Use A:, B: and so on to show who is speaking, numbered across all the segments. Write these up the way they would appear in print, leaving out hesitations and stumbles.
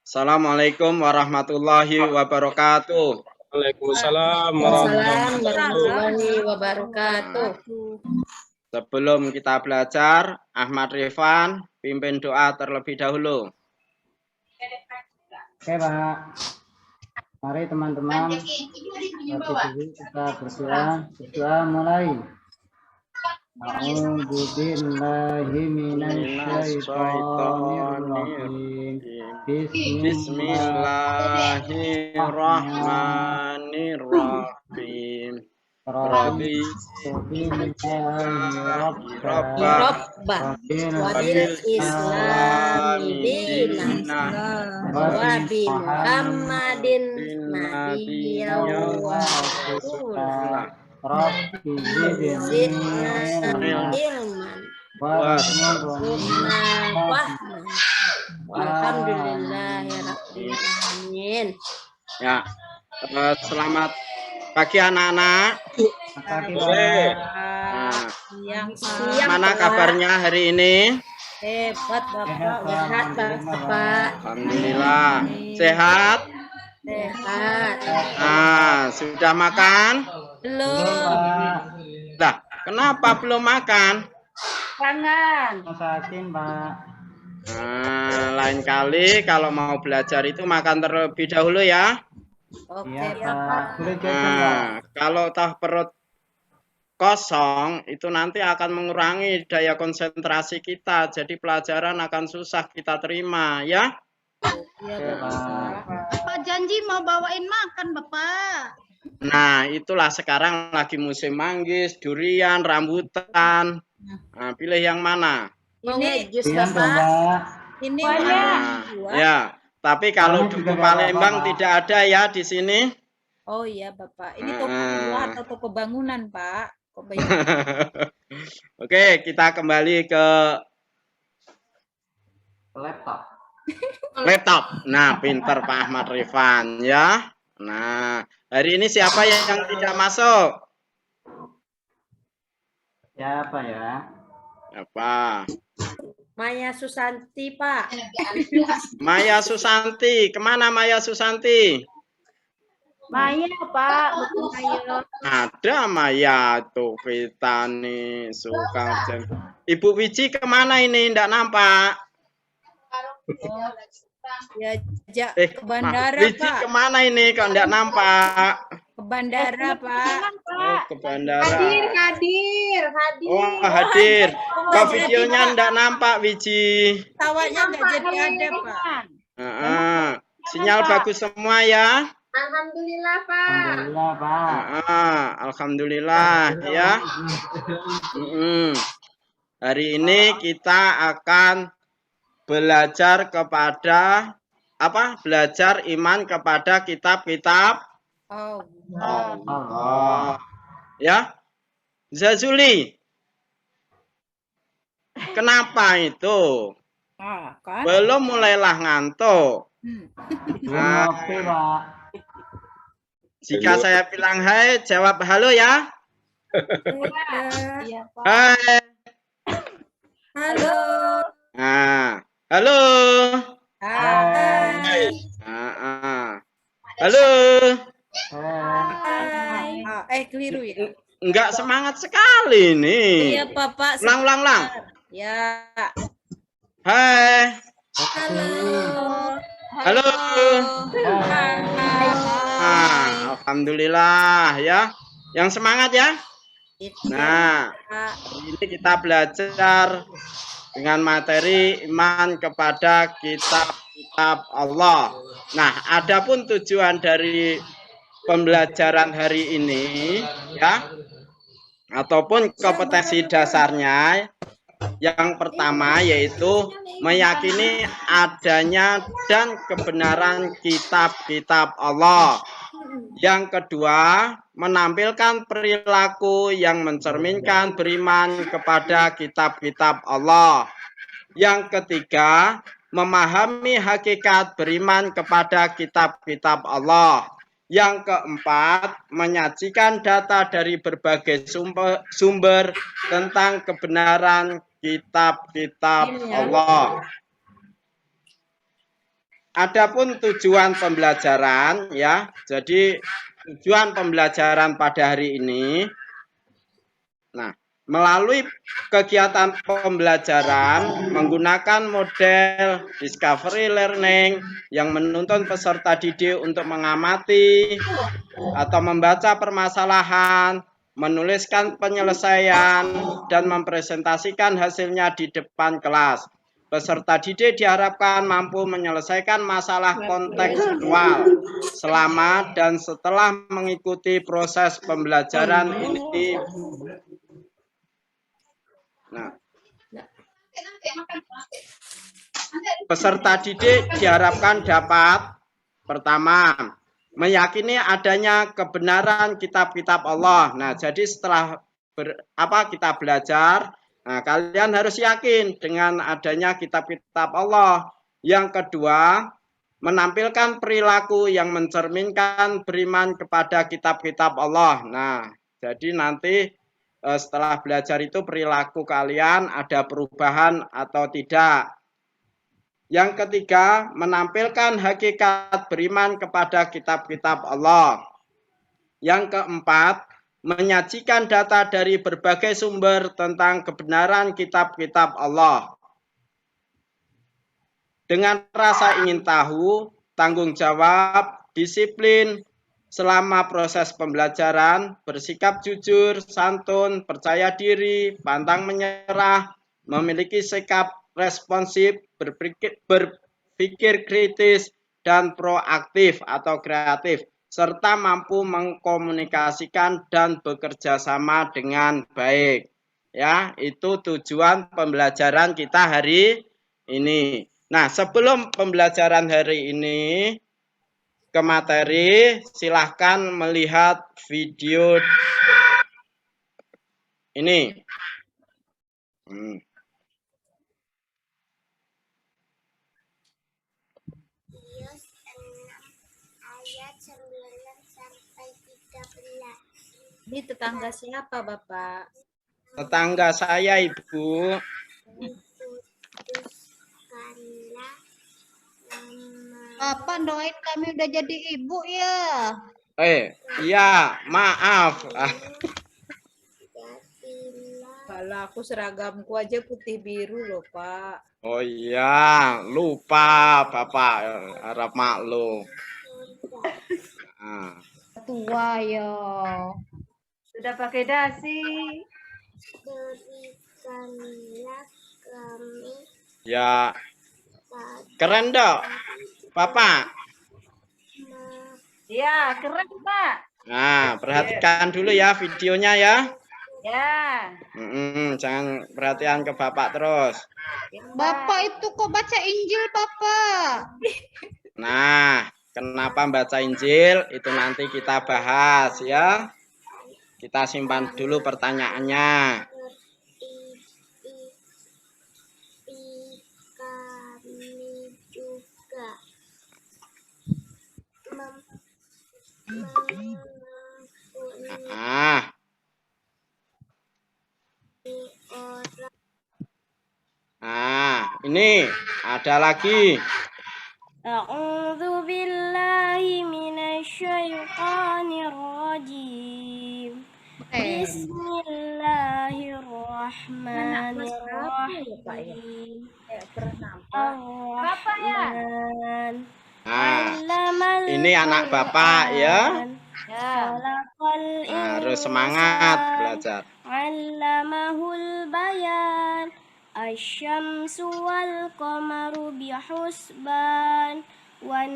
A: Assalamualaikum warahmatullahi wabarakatuh.
B: Waalaikumsalam
C: warahmatullahi wabarakatuh.
A: Sebelum kita belajar, Ahmad Rifan pimpin doa terlebih dahulu.
D: Oke, Pak. Mari teman-teman, kita berdoa mulai. A'udzubillahiminasyaitonirrajim.
A: Bismillahirrahmanirrahim. Rabbi
C: wabil islami dinan wabi Muhammadin nabiyyan wa rasulah Rabbi zidna ilman warzuqna fahman walhamdulillahirabbil alamin.
A: Ya, selamat pagi anak-anak. Mana kabarnya hari ini?
C: Hebat Bapak, sehat Bapak.
A: Alhamdulillah. Sehat?
C: Sehat.
A: Sudah makan?
C: Belum.
A: Lah, kenapa belum makan?
C: Kangen.
D: Masakin, Pak.
A: Lain kali kalau mau belajar itu makan terlebih dahulu ya.
C: Oke,
D: Pak.
A: Kalau perut kosong itu nanti akan mengurangi daya konsentrasi kita, jadi pelajaran akan susah kita terima ya.
E: Bapak janji mau bawain makan Bapak.
A: Nah itulah sekarang lagi musim manggis, durian, rambutan. Pilih yang mana?
C: Ini jus Bapak. Ini
A: ya. Tapi kalau Duku Palembang tidak ada ya di sini.
C: Oh iya Bapak, ini toko buah atau toko bangunan Pak?
A: Oke, kita kembali ke laptop. Nah, pinter Pak Ahmad Rifan ya. Nah, hari ini siapa yang tidak masuk?
D: Siapa ya?
A: Apa?
C: Maya Susanti, Pak.
A: Maya Susanti. Kemana Maya Susanti?
C: Maya, Pak. Maya.
A: Ada Maya tuh kita nih suka. Ibu Wiji kemana ini? Nggak nampak.
C: Ya, ke bandara,
A: Wiji
C: Pak.
A: kemana ini? Kok nggak nampak?
C: Ke bandara, Pak.
A: Oh, ke bandara.
E: Hadir.
A: Oh, hadir. Kok videonya nggak nampak, Wiji?
C: Tawanya nggak jadi ada, Pak.
A: Sinyal bagus semua ya?
E: Alhamdulillah, Pak.
D: Alhamdulillah, Pak.
A: Alhamdulillah ya. Hari ini kita akan belajar kepada belajar iman kepada kitab-kitab Allah. Ya, Zazuli. Kenapa itu?
C: Kan?
A: Belum mulailah ngantuk.
D: Oke, Pak.
A: Jika saya bilang hai, jawab halo ya.
C: Iya, Pak.
A: Hai.
C: Halo.
A: Halo.
C: Hai.
A: Halo.
C: Hai. Keliru ya?
A: Enggak semangat sekali nih.
C: Iya, Bapak.
A: Ulang.
C: Ya.
A: Hai. Halo. Alhamdulillah ya. Yang semangat ya. Nah, ini kita belajar dengan materi iman kepada kitab-kitab Allah. Nah, adapun tujuan dari pembelajaran hari ini ya, ataupun kompetensi dasarnya, yang pertama yaitu meyakini adanya dan kebenaran kitab-kitab Allah. Yang kedua, menampilkan perilaku yang mencerminkan beriman kepada kitab-kitab Allah. Yang ketiga, memahami hakikat beriman kepada kitab-kitab Allah. Yang keempat, menyajikan data dari berbagai sumber tentang kebenaran kitab-kitab Allah. adapun tujuan pembelajaran ya. Jadi tujuan pembelajaran pada hari ini, nah, melalui kegiatan pembelajaran menggunakan model discovery learning yang menuntun peserta didik untuk mengamati atau membaca permasalahan, menuliskan penyelesaian, dan mempresentasikan hasilnya di depan kelas. Peserta didik diharapkan mampu menyelesaikan masalah kontekstual selama dan setelah mengikuti proses pembelajaran ini. Nah, peserta didik diharapkan dapat pertama meyakini adanya kebenaran kitab-kitab Allah. Nah, jadi setelah kita belajar, nah, kalian harus yakin dengan adanya kitab-kitab Allah. Yang kedua, menampilkan perilaku yang mencerminkan beriman kepada kitab-kitab Allah. Nah, jadi nanti setelah belajar itu perilaku kalian ada perubahan atau tidak. Yang ketiga, menampilkan hakikat beriman kepada kitab-kitab Allah. Yang keempat, menyajikan data dari berbagai sumber tentang kebenaran kitab-kitab Allah. Dengan rasa ingin tahu, tanggung jawab, disiplin, selama proses pembelajaran, bersikap jujur, santun, percaya diri, pantang menyerah, memiliki sikap responsif, berpikir kritis, dan proaktif atau kreatif, serta mampu mengkomunikasikan dan bekerja sama dengan baik. Ya, itu tujuan pembelajaran kita hari ini. Nah, sebelum pembelajaran hari ini ke materi, silahkan melihat video ini.
E: Ayat 9 sampai 13.
C: Ini tetangga siapa, Bapak?
A: Tetangga saya, Ibu.
E: Bapak doain kami udah jadi ibu ya.
A: Iya, maaf.
C: Kalau aku seragamku aja putih biru loh, Pak.
A: Oh iya, lupa Bapak, harap maklum. Nah.
E: Tua ya.
C: Sudah pakai dasi.
E: Berikanlah kami.
A: Ya, keren dong, Bapak.
C: Ya, keren, Pak.
A: Nah, perhatikan dulu ya videonya ya.
C: Ya.
A: Jangan perhatian ke Bapak terus.
E: Bapak itu kok baca Injil, Bapak?
A: Nah, kenapa baca Injil? Itu nanti kita bahas ya. Kita simpan dulu pertanyaannya.
E: Kami juga
A: ini ada lagi.
B: A'udzu billahi minasyaitonir rajim. Bismillahirrahmanirrahim. Ar-Rahman.
A: Ini anak Bapak ya. Harus semangat belajar.
B: 'Allamahul bayan. Asy-syamsu wal qamaru bihusban. Wan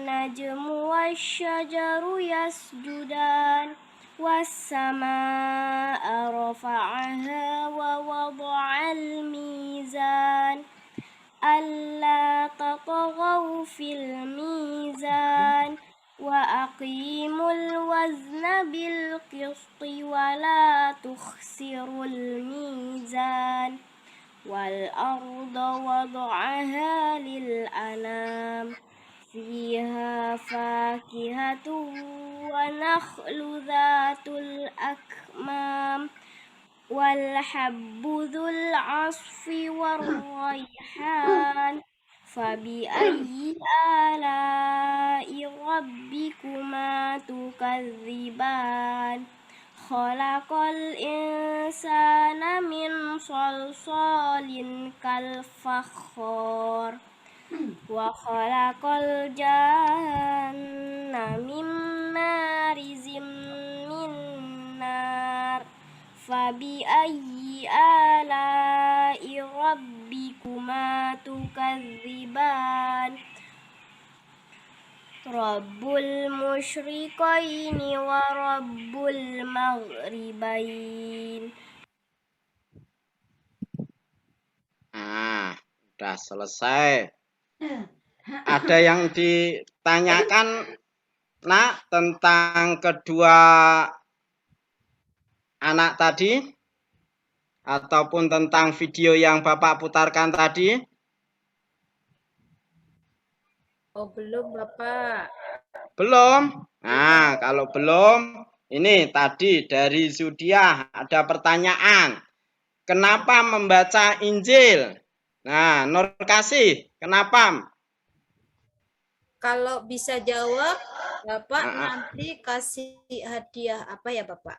B: najmu wasy-syajaru yasjudan. Was-samaa'a rafa'aha wa wada'al mizan. Alla tatghaw fil mizan. Wa aqimul wazna bil qisti wa la tukhsirul mizan. Wal arda wada'aha lil anam. Fiha fakihatun wa nakhlu dhatul akmam. Wal habbu dhul asfi war rayhan. فبأي آلاء ربكما تكذبان خلق الإنسان من صلصال كالفخار وخلق الجن من مارج من نار فبأي آلاء ربكما تكذبان رب المشرقين ورب المغربين.
A: Nah, udah selesai. Ada yang ditanyakan, Nak, tentang kedua anak tadi? Ataupun tentang video yang Bapak putarkan tadi?
C: Oh, belum, Bapak.
A: Belum? Nah, kalau belum, ini tadi dari Zudiah ada pertanyaan. Kenapa membaca Injil? Nah, Nur Kasih, kenapa?
C: Kalau bisa jawab, Bapak nanti kasih hadiah apa ya, Bapak?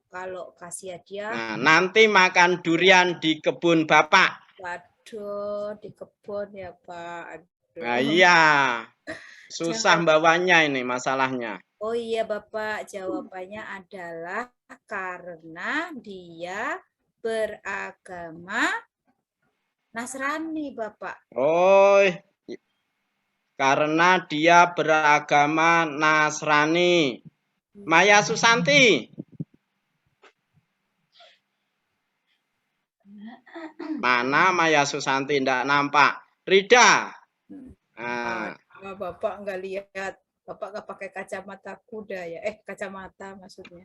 C: Kalau kasih hadiah,
A: Nah, nanti makan durian di kebun Bapak.
C: waduh, di kebun ya, Pak. Aduh.
A: Nah, iya. Susah bawanya ini masalahnya.
C: Oh iya, Bapak, jawabannya adalah karena dia beragama Nasrani, Bapak.
A: Oh, karena dia beragama Nasrani. Maya Susanti. Mana Maya Susanti? Tidak nampak. Rida. Nah,
C: Bapak nggak lihat. Bapak nggak pakai kacamata kuda ya? Kacamata maksudnya.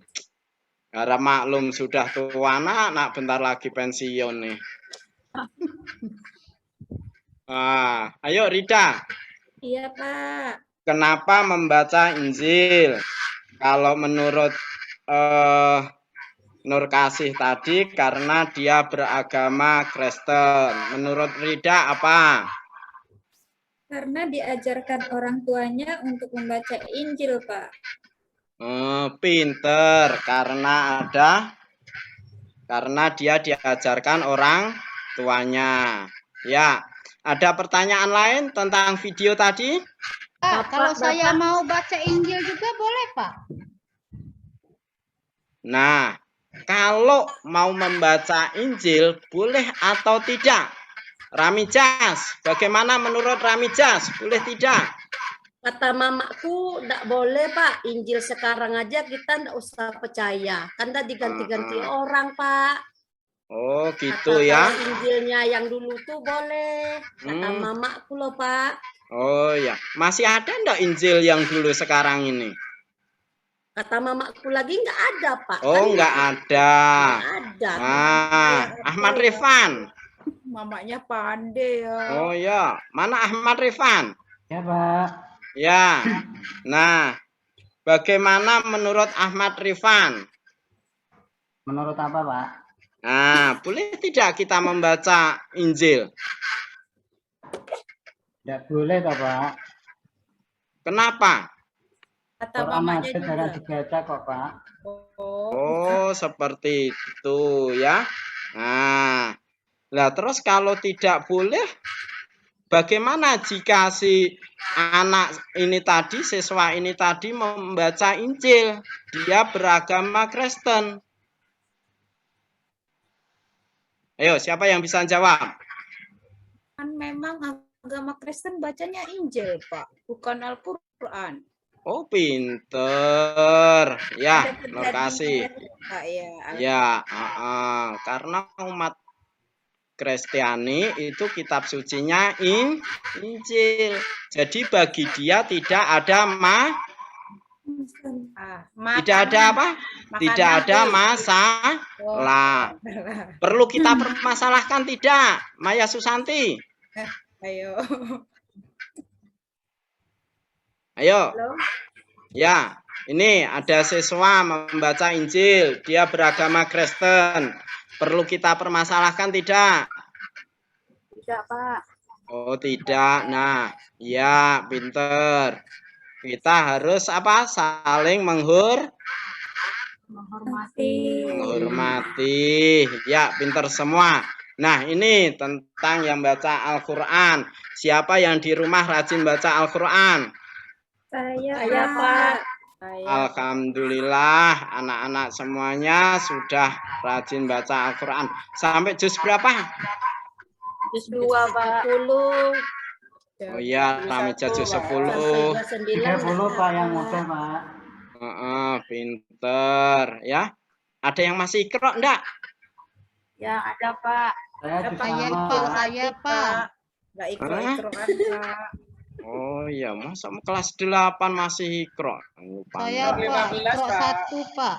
A: karena maklum sudah tua anak bentar lagi pensiun nih. Ayo Rida.
C: Iya, Pak.
A: Kenapa membaca Injil? Kalau menurut Nur Kasih tadi karena dia beragama Kristen. Menurut Rida apa?
C: Karena diajarkan orang tuanya untuk membaca Injil, Pak.
A: Pinter karena dia diajarkan orang tuanya. Ya, ada pertanyaan lain tentang video tadi?
E: Pak, kalau saya mau baca Injil juga boleh, Pak?
A: Nah, kalau mau membaca Injil boleh atau tidak? Ramijas, bagaimana menurut Ramijas? Boleh tidak?
F: Kata mamaku enggak boleh, Pak. Injil sekarang aja kita enggak usah percaya. Kan udah diganti-ganti orang, Pak.
A: Oh, gitu ya.
F: Kalau Injilnya yang dulu tuh boleh. Kata mamaku loh, Pak.
A: Oh ya, masih ada enggak Injil yang dulu sekarang ini?
F: Kata mamaku lagi enggak ada, Pak.
A: Oh,
F: kan
A: enggak ada.
F: ada.
A: Ahmad Rifan.
C: Mamanya pandai ya.
A: Oh ya, mana Ahmad Rifan?
D: Ya, Pak.
A: Ya. Nah, bagaimana menurut Ahmad Rifan?
D: Menurut apa, Pak?
A: Nah, boleh tidak kita membaca Injil?
D: Tidak boleh, toh, Pak.
A: Kenapa?
C: Kata
D: Quran
C: mamanya
D: ada jarang
C: juga.
D: dibaca kok, Pak.
A: Oh, seperti itu ya. Nah, terus kalau tidak boleh, bagaimana jika si anak ini tadi, siswa ini tadi membaca Injil? Dia beragama Kristen. Ayo, siapa yang bisa jawab?
C: Kan memang agama Kristen bacanya Injil, Pak, bukan Al-Qur'an.
A: Oh, pinter. Ya, terima kasih.
C: Pak,
A: Ya, karena umat Kristiani itu kitab sucinya Injil. Jadi bagi dia tidak ada tidak ada apa? Tidak ada masalah. Perlu kita permasalahkan tidak, Maya Susanti?
C: Ayo.
A: Ayo.
C: Halo?
A: Ya, ini ada siswa membaca Injil, dia beragama Kristen. Perlu kita permasalahkan tidak?
C: Tidak, Pak.
A: Oh, tidak. Nah, ya, pinter. Kita harus apa? Saling menghormati. Ya, pinter semua. Nah, ini tentang yang baca Al-Quran. Siapa yang di rumah rajin baca Al-Quran?
F: Saya, Pak.
A: Alhamdulillah, anak-anak semuanya sudah rajin baca Al-Quran. Sampai juz berapa?
F: Juz 2, Pak. 10.
A: Oh iya, Ramija juz 10.
F: Sampai 29.
D: 30 Pak yang muda Pak.
A: Pinter ya. Ada yang masih Iqra enggak?
F: Ya, ada, Pak.
D: Saya juz
E: Saya
D: sama.
E: Pak, saya Pak.
C: Nggak ikut
A: Hah?
C: Quran, Pak.
A: Oh iya, masa kelas 8 masih Iqra?
E: Saya Pak, Iqra 1 Pak.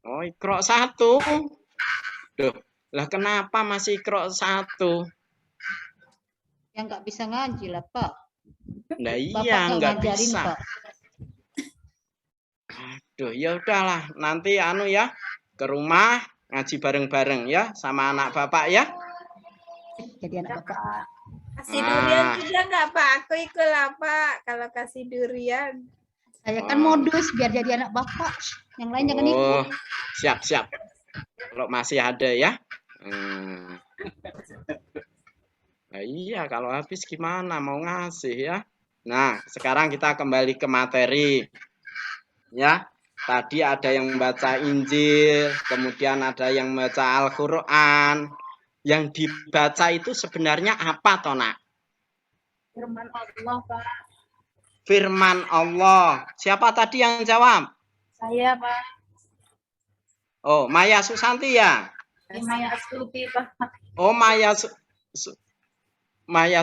A: Oh, Iqra 1. Duh, lah kenapa masih Iqra 1?
E: Yang nggak bisa ngaji lah Pak.
A: Nah
E: Bapak
A: iya, nggak
E: ngajarin
A: bisa.
E: Pak.
A: Aduh, ya udahlah, nanti ya ke rumah ngaji bareng-bareng ya sama anak bapak ya.
E: Jadi anak Bapak.
C: Kasih durian juga nggak, Pak? Aku ikut lah, Pak. Kalau kasih durian.
E: Saya kan modus biar jadi anak Bapak. Yang lain jangan ikut.
A: Oh, siap. Kalau masih ada ya. Nah, iya, kalau habis gimana mau ngasih ya. Nah, sekarang kita kembali ke materi. Ya, tadi ada yang baca Injil, kemudian ada yang baca Al-Quran. Yang dibaca itu sebenarnya apa, Tona?
F: Firman Allah, Pak.
A: Firman Allah. Siapa tadi yang jawab?
F: Saya, Pak.
A: Oh, Maya Susanti ya?
F: Maya Astuti, Pak.
A: Oh, Maya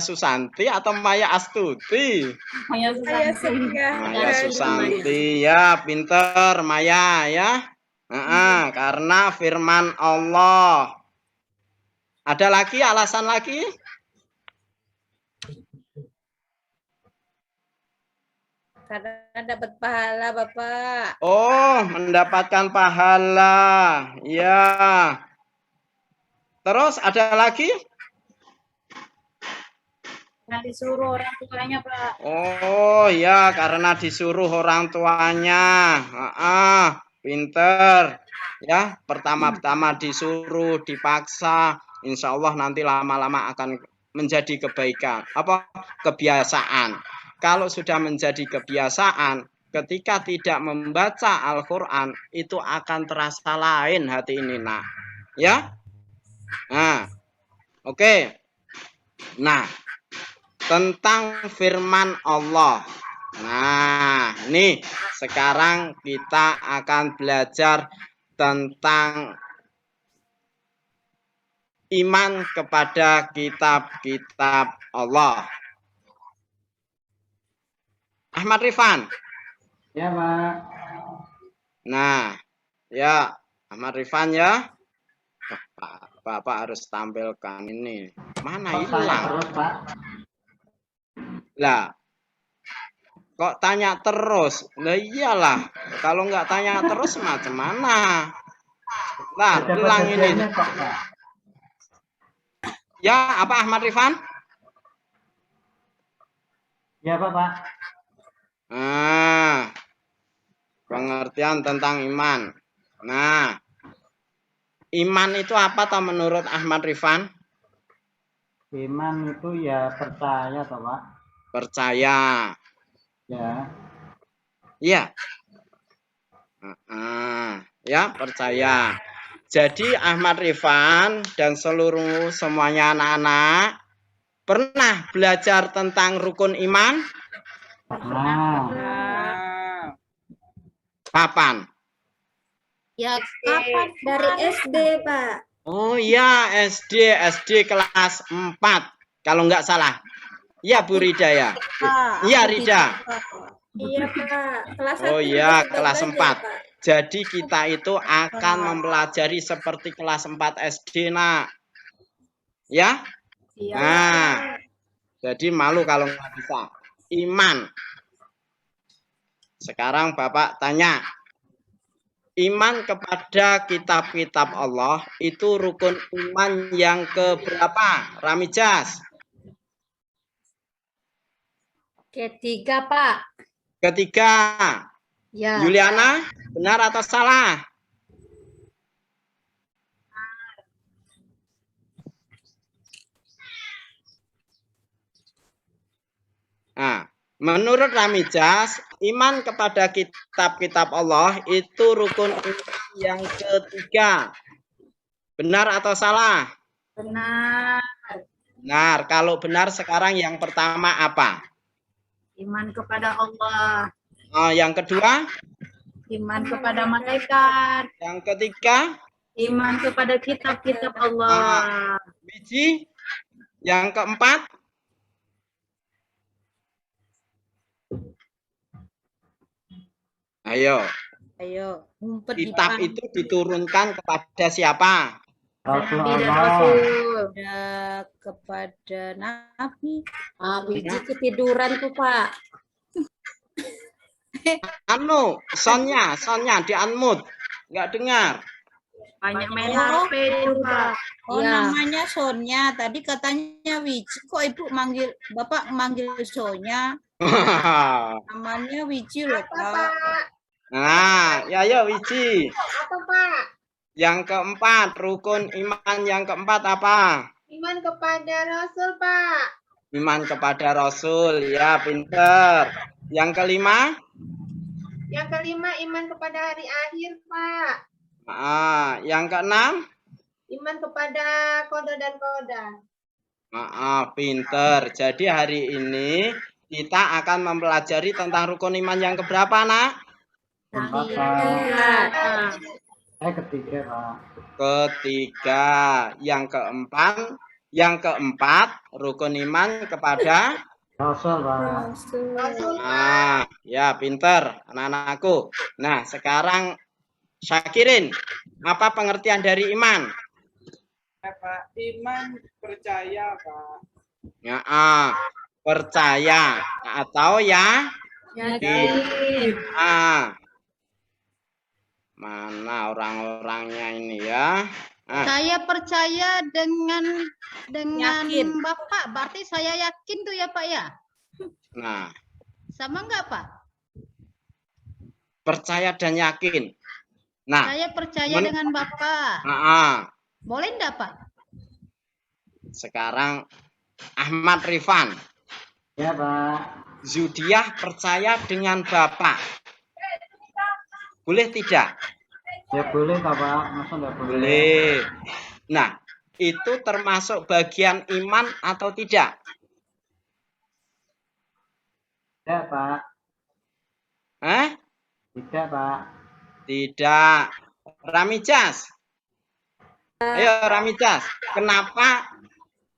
A: Susanti atau Maya Astuti?
F: Maya
C: Saya
F: Susanti.
A: Maya Susanti ya, pinter Maya ya. Karena firman Allah. Ada lagi alasan lagi?
C: Karena dapat pahala, Bapak.
A: Oh, mendapatkan pahala. Ya. Terus ada lagi?
F: Karena disuruh orang tuanya, Pak.
A: Oh ya, karena disuruh orang tuanya. Pinter. Ya, pertama-tama disuruh, dipaksa. Insya Allah nanti lama-lama akan menjadi kebaikan. Kebiasaan. Kalau sudah menjadi kebiasaan, ketika tidak membaca Al-Quran, itu akan terasa lain hati ini, nak. Ya? Nah, oke. Nah, tentang firman Allah. Nah, nih sekarang kita akan belajar tentang iman kepada kitab-kitab Allah. Ahmad Rifan.
D: Ya Pak.
A: Nah, ya Ahmad Rifan ya. Bapak harus tampilkan ini. Mana
D: Kok tanya
A: hilang?
D: terus Pak?
A: Lah, kok tanya terus? Lah iyalah, kalau nggak tanya terus macam mana? Nah,
D: Ada
A: ulang ini.
D: perjanjiannya kok Pak?
A: Ya, apa Ahmad Rifan?
D: Ya Pak.
A: Nah, pengertian tentang iman. Nah, iman itu apa toh menurut Ahmad Rifan?
D: Iman itu ya percaya toh Pak.
A: Percaya.
D: Ya.
A: Iya. Ya, percaya. Jadi Ahmad Rifan dan seluruh semuanya anak-anak pernah belajar tentang rukun iman? Kapan?
C: Ya, kapan? Dari SD, Pak.
A: Oh iya, SD kelas 4. Kalau nggak salah. Iya, Bu Rida ya? Iya, Rida.
C: Iya, Pak. Kelas
A: Oh
C: 1
A: iya,
C: sudah
A: kelas
C: belajar,
A: 4.
C: Pak.
A: Jadi kita itu akan mempelajari seperti kelas 4 SD, nak. Ya? Nah, jadi malu kalau nggak bisa. Iman. Sekarang Bapak tanya. Iman kepada kitab-kitab Allah itu rukun iman yang keberapa? Ramijas?
F: Ketiga, Pak.
A: Ketiga.
F: Ya.
A: Yuliana, benar atau salah? Nah, menurut Ramijas, iman kepada kitab-kitab Allah itu rukun iman yang ketiga. Benar atau salah?
C: Benar.
A: Benar. Kalau benar sekarang yang pertama apa?
C: Iman kepada Allah.
A: Oh, yang kedua?
C: Iman kepada malaikat.
A: Yang ketiga?
C: Iman kepada kitab-kitab Allah.
A: Biji? Yang keempat? Ayo.
C: Ayo, ngumpet di
A: Kitab
C: depan.
A: itu diturunkan kepada siapa?
C: Nabi dan
D: Rasulullah.
C: Rasul. Kepada Nabi.
F: Biji ketiduran tuh, Pak.
A: Sonya di unmute. Nggak dengar.
C: Banyak main HP itu, Pak. Oh,
F: Ya.
C: namanya Sonya. Tadi katanya Wiji. Kok Ibu Bapak manggil Sonya? Namanya Wiji loh, Pak.
A: Nah, ya Wiji.
E: Apa, Pak?
A: Yang keempat, rukun iman yang keempat apa?
E: Iman kepada Rasul, Pak.
A: Iman kepada Rasul, ya pinter. Yang kelima?
E: Yang kelima, iman kepada hari akhir, Pak.
A: Yang keenam?
E: Iman kepada qada dan qadar.
A: Pinter. Jadi hari ini kita akan mempelajari tentang rukun iman yang keberapa, Nak?
D: Keempat,
F: Iya.
D: Pak. Ketiga, Pak.
A: Ketiga. Yang keempat, rukun iman kepada
D: Rasul, Pak.
E: Rasul,
A: ya pinter anak-anakku. Nah, sekarang Syakirin, apa pengertian dari iman?
G: Pak, iman percaya, Pak.
A: Ya, percaya atau ya?
C: Yakin.
A: Mana orang-orangnya ini ya?
E: saya percaya dengan
C: Yakin.
E: Bapak. Berarti saya yakin tuh ya, Pak ya?
A: Nah,
E: Sama enggak, Pak?
A: percaya dan yakin. Nah,
E: Saya percaya dengan Bapak.
A: Boleh
E: enggak, Pak?
A: Sekarang Ahmad Rifan.
D: Ya, Pak.
A: Zudiah percaya dengan Bapak. Boleh tidak?
D: Ya boleh, Pak. Masa enggak boleh?
A: Boleh. Nah, itu termasuk bagian iman atau tidak?
D: Tidak, Pak. Tidak, Pak.
A: Tidak. Ramijas. Ayo Ramijas. Kenapa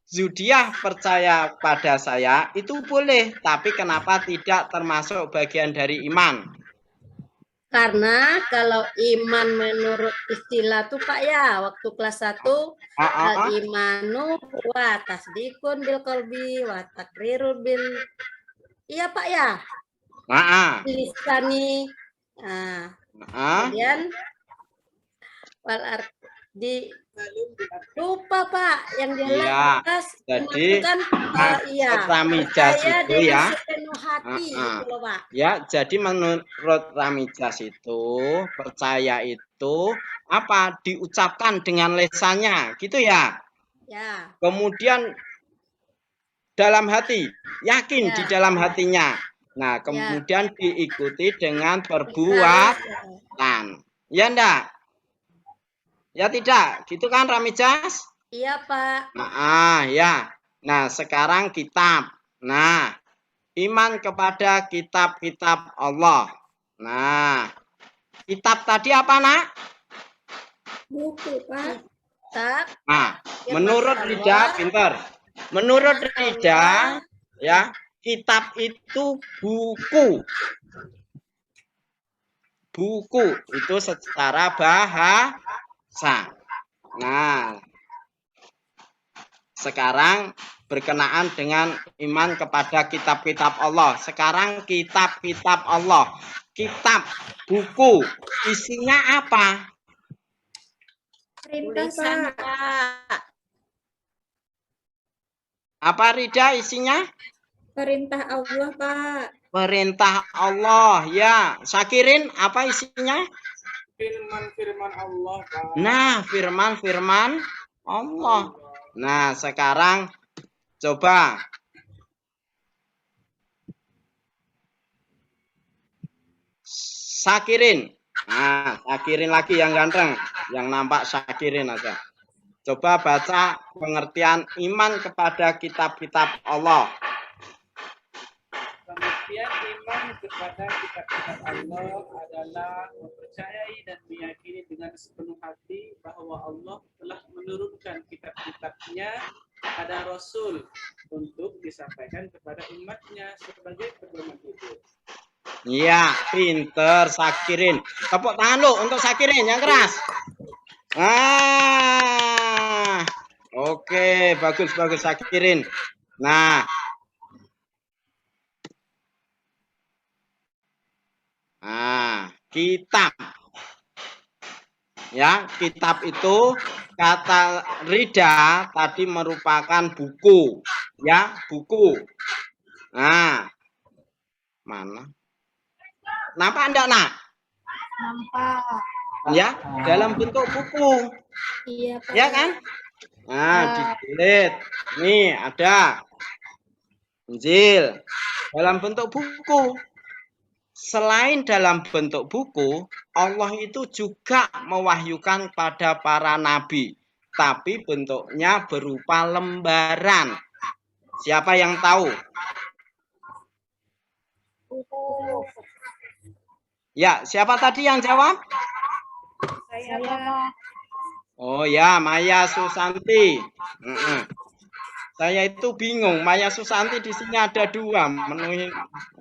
A: Zudiah percaya pada saya? Itu boleh. Tapi kenapa tidak termasuk bagian dari iman?
F: Karena kalau iman menurut istilah tuh Pak ya, waktu kelas 1 al-imanu wa tasdikun bil qalbi wa takrirun bil iya Pak ya. Lisani. Kemudian wal di lupa Pak yang jelas
A: jadi
F: kan
A: Ramijas itu ya.
F: Sepenuh hati gitu loh, Pak.
A: Ya, jadi menurut Ramijas itu percaya itu apa diucapkan dengan lesannya, gitu ya.
F: Ya.
A: Kemudian dalam hati, yakin di dalam hatinya. Nah, kemudian diikuti dengan perbuatan. Ya enggak? Ya tidak, gitu kan Ramijas?
F: Iya, Pak.
A: Ya. Nah, sekarang kitab. Nah, iman kepada kitab-kitab Allah. Nah, kitab tadi apa, Nak?
F: Buku, Pak. Kitab.
A: Nah, menurut Rida, pinter. Menurut Rida, ya, kitab itu buku. Buku itu secara bahasa. Nah, sekarang berkenaan dengan iman kepada kitab-kitab Allah. Sekarang kitab-kitab Allah. Kitab, buku, isinya apa?
C: Tulisan, Pak.
A: Apa Rida isinya?
F: Perintah Allah, Pak.
A: Perintah Allah. Ya, Syakirin apa isinya?
G: Firman-firman Allah, Pak.
A: Nah, firman-firman Allah. Nah, sekarang coba Syakirin. Nah, Syakirin lagi yang ganteng. Yang nampak Syakirin aja. Coba baca pengertian iman kepada kitab-kitab Allah.
G: Pengertian iman kepada kitab-kitab Allah adalah mempercayai dan meyakini dengan sepenuh hati bahwa Allah telah menurunkan kitab-kitabnya pada Rasul untuk disampaikan kepada umatnya sebagai pedoman hidup.
A: Iya, pinter Syakirin. Tepuk tangan lu untuk Syakirin yang keras. Oke, bagus Syakirin. Nah, kitab. Ya, kitab itu kata Rida tadi merupakan buku. Ya, buku. Nah, mana? Nampak enggak, Nak?
E: Nampak.
A: Ya, dalam bentuk buku.
F: Iya, Pak.
A: Ya kan? Nah, dilihat. Nih, ada Injil dalam bentuk buku. Selain dalam bentuk buku, Allah itu juga mewahyukan pada para nabi, tapi bentuknya berupa lembaran. Siapa yang tahu? Ya, siapa tadi yang jawab?
E: Saya.
A: Oh ya, Maya Susanti. Saya itu bingung, Maya Susanti di sini ada dua menuhi.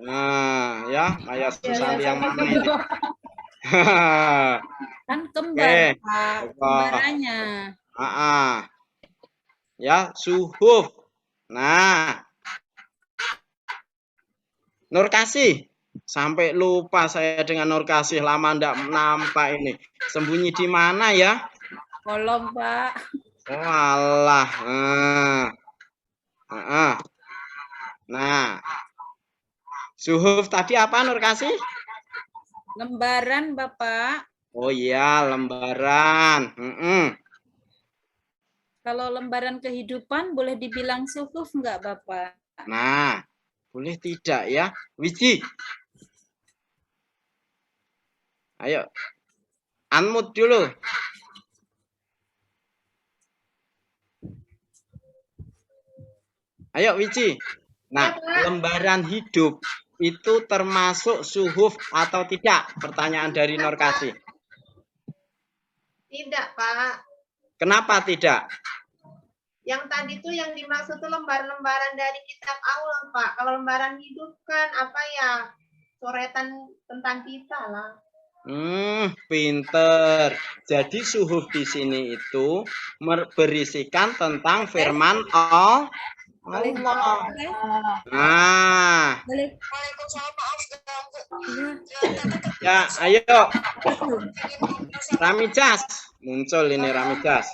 A: Nah, ya, Maya Susanti yang mana ini?
C: Kan kembar,
A: Oke.
C: Pak. Kembarannya.
A: Ya, Suhuf. Nah, Nur Kasih. Sampai lupa saya dengan Nur Kasih, lama ndak nampak ini. Sembunyi di mana ya?
C: Kolom, Pak.
A: Oh, alah. Nah, Suhuf tadi apa Nur Kasih?
C: Lembaran, Bapak.
A: Oh iya, lembaran.
C: Kalau lembaran kehidupan boleh dibilang suhuf enggak, Bapak?
A: Nah, boleh tidak ya? Wiji. Ayo. Unmute dulu. Ayo Wiji. Nah, lembaran hidup itu termasuk suhuf atau tidak? Pertanyaan dari Nur Kasih.
H: Tidak, Pak.
A: Kenapa tidak?
H: Yang tadi tuh yang dimaksud tuh lembaran-lembaran dari kitab Allah, Pak. Kalau lembaran hidup kan apa ya? Coretan tentang kita lah.
A: Pinter. Jadi suhuf di sini itu berisikan tentang firman Allah. Nah. Ya, ayo. Ramijas. Muncul ini Ramijas.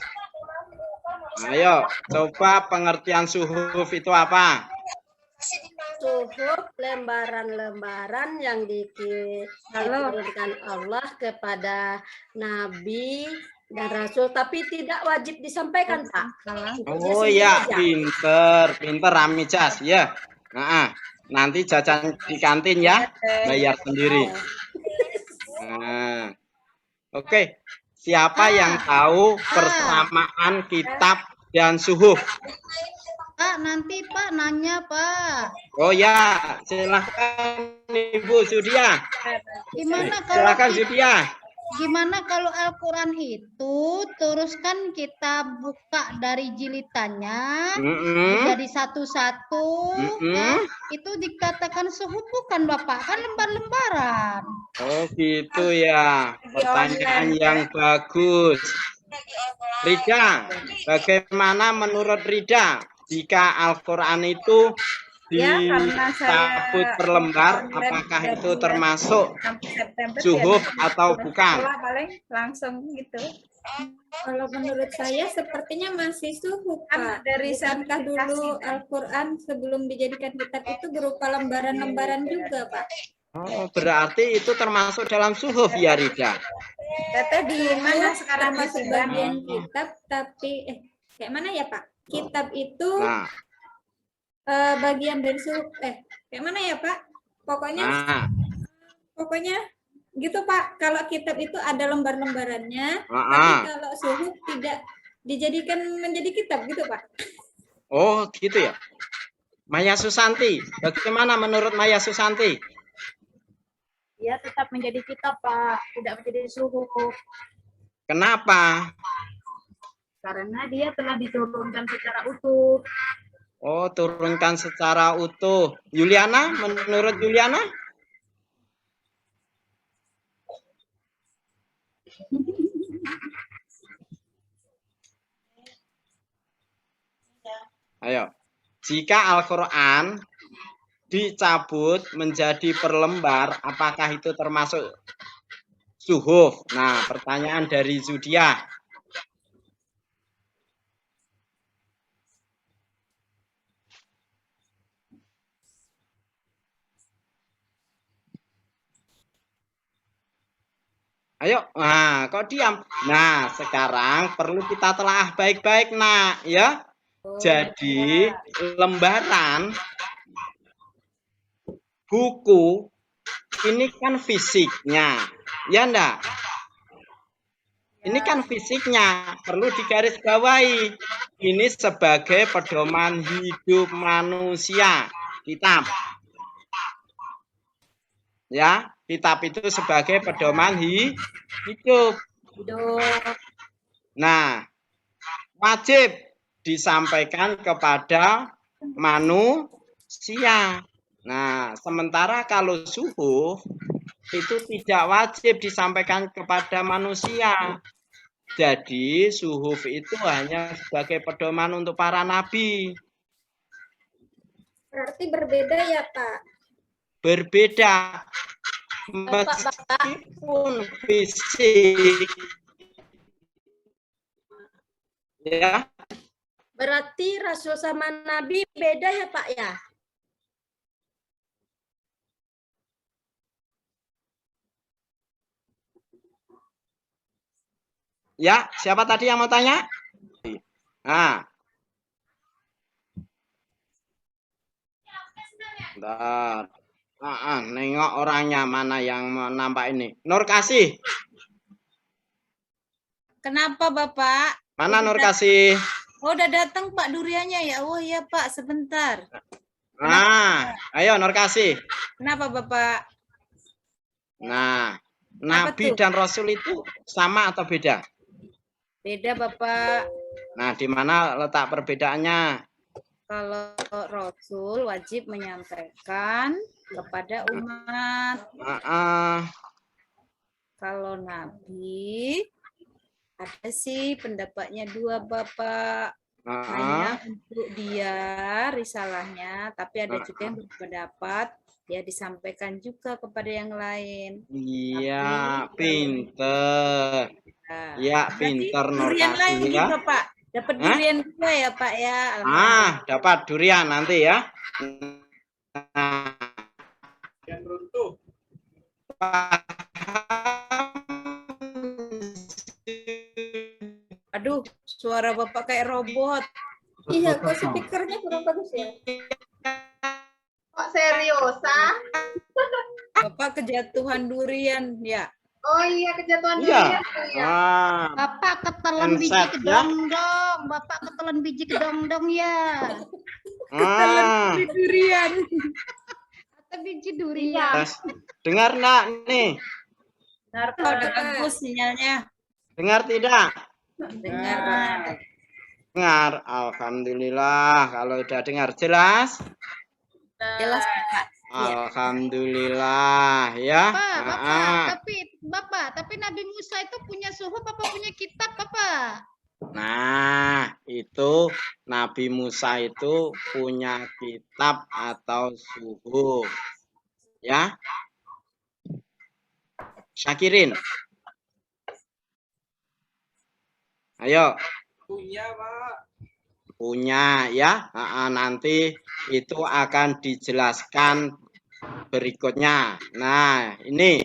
A: Ayo, coba pengertian suhuf itu apa?
F: Suhuf lembaran-lembaran yang dikirimkan Allah kepada Nabi dan Rasul, tapi tidak wajib disampaikan, Pak.
A: Oh ya, pinter Ramijas ya. Nanti jajan di kantin ya, bayar sendiri. Nah, oke. Siapa yang tahu persamaan kitab dan suhuf?
E: Pak, nanti Pak nanya, Pak.
A: Oh ya, silahkan Ibu Sudia.
E: Gimana kalau Al-Quran itu terus kan kita buka dari jilitannya jadi satu-satu, ya, itu dikatakan suhuf bukan Bapak, kan lembar-lembaran.
A: Oh gitu ya, pertanyaan yang bagus. Rida, bagaimana menurut Rida jika Al-Quran itu
C: Ya, karena saya
A: dicabut per lembar,
C: online
A: apakah
C: udah
A: itu
C: bulan
A: termasuk
C: sampai September
A: suhuf
C: ya,
A: atau
C: sudah
A: bukan?
C: sekolah paling langsung gitu.
F: Kalau menurut saya sepertinya masih suhuf,
C: Kan
F: Pak.
C: dari
F: Bukankah
C: sertifikasi,
F: dulu
C: kan?
F: Al-Quran sebelum dijadikan kitab itu berupa lembaran-lembaran juga, Pak?
A: Oh, berarti itu termasuk dalam suhuf ya, Rida?
C: Teteh di mana
F: Suhuf
C: sekarang
F: termasuk
C: disimpan?
F: bagian kitab, tapi kayak mana ya, Pak? Kitab itu
A: Nah,
F: bagian dari suhuf. Kayak mana ya, Pak? Pokoknya gitu, Pak. Kalau kitab itu ada lembar-lembarannya, tapi kalau suhuf tidak dijadikan menjadi kitab gitu, Pak.
A: Oh, gitu ya. Maya Susanti, bagaimana menurut Maya Susanti?
E: Dia tetap menjadi kitab, Pak, tidak menjadi suhuf.
A: Kenapa?
E: Karena dia telah diturunkan secara utuh.
A: Oh, turunkan secara utuh. Yuliana, menurut Yuliana? Ayo. Jika Al-Quran dicabut menjadi per lembar, apakah itu termasuk suhuf? Nah, pertanyaan dari Zudia. Ayo, nah, kok diam? Nah, sekarang perlu kita telah baik-baik, nak, ya. Jadi, lembaran buku ini kan fisiknya, ya enggak? Ini kan fisiknya, perlu digarisbawahi. Ini sebagai pedoman hidup manusia, kitab. Ya, kitab itu sebagai pedoman hidup. Nah, wajib disampaikan kepada manusia. Nah, sementara kalau suhuf itu tidak wajib disampaikan kepada manusia. Jadi, suhuf itu hanya sebagai pedoman untuk para nabi.
F: Berarti berbeda ya, Pak?
A: Berbeda. Meskipun fisik. Ya.
F: Berarti Rasul sama Nabi beda ya, Pak ya?
A: Ya, siapa tadi yang mau tanya? Nah. Bentar. Nengok orangnya mana yang nampak ini. Nur Kasih.
C: Kenapa, Bapak?
A: Mana Nur Kasih?
C: Oh, udah datang Pak duriannya ya. Oh iya, Pak, sebentar.
A: Nah, ayo Nur Kasih.
C: Kenapa, Bapak?
A: Nah, Nabi dan Rasul itu sama atau beda?
C: Beda, Bapak.
A: Nah, di mana letak perbedaannya?
C: Kalau Rasul wajib menyampaikan kepada umat. Kalau Nabi ada sih pendapatnya dua, Bapak. Hanya untuk dia risalahnya, tapi ada juga yang berpendapat ya disampaikan juga kepada yang lain.
A: Iya, pinter. Ya, pinter Nur
C: Durian lain
A: Kasih ya.
C: juga, Pak. Dapat durian juga ya, Pak ya.
A: Dapat durian nanti ya.
G: Yang runtuh.
C: Aduh, suara Bapak kayak robot.
F: Iya, kok speakernya kurang bagus ya?
H: Kok seriusan?
C: Bapak kejatuhan durian ya.
H: Oh iya, kejatuhan
A: Iya.
H: durian ya.
E: Bapak ketelan biji
A: Handset, ya.
E: kedong-dong. Bapak ketelan biji kedong-dong ya.
C: Durian.
E: Atau biji durian.
A: Dengar enggak nih?
C: Narko udah bagus sinyalnya.
A: Dengar tidak?
C: Dengar, Pak.
A: Dengar. Alhamdulillah. Kalau udah dengar jelas.
C: Jelas, Pak.
A: Alhamdulillah ya.
E: Bapak, tapi Nabi Musa itu punya suhuf apa punya kitab, Bapak?
A: Nah, itu Nabi Musa itu punya kitab atau suhuf. Ya. Syakirin. Ayo.
G: Punya, Pak.
A: Punya ya. Nanti itu akan dijelaskan berikutnya. Nah, ini.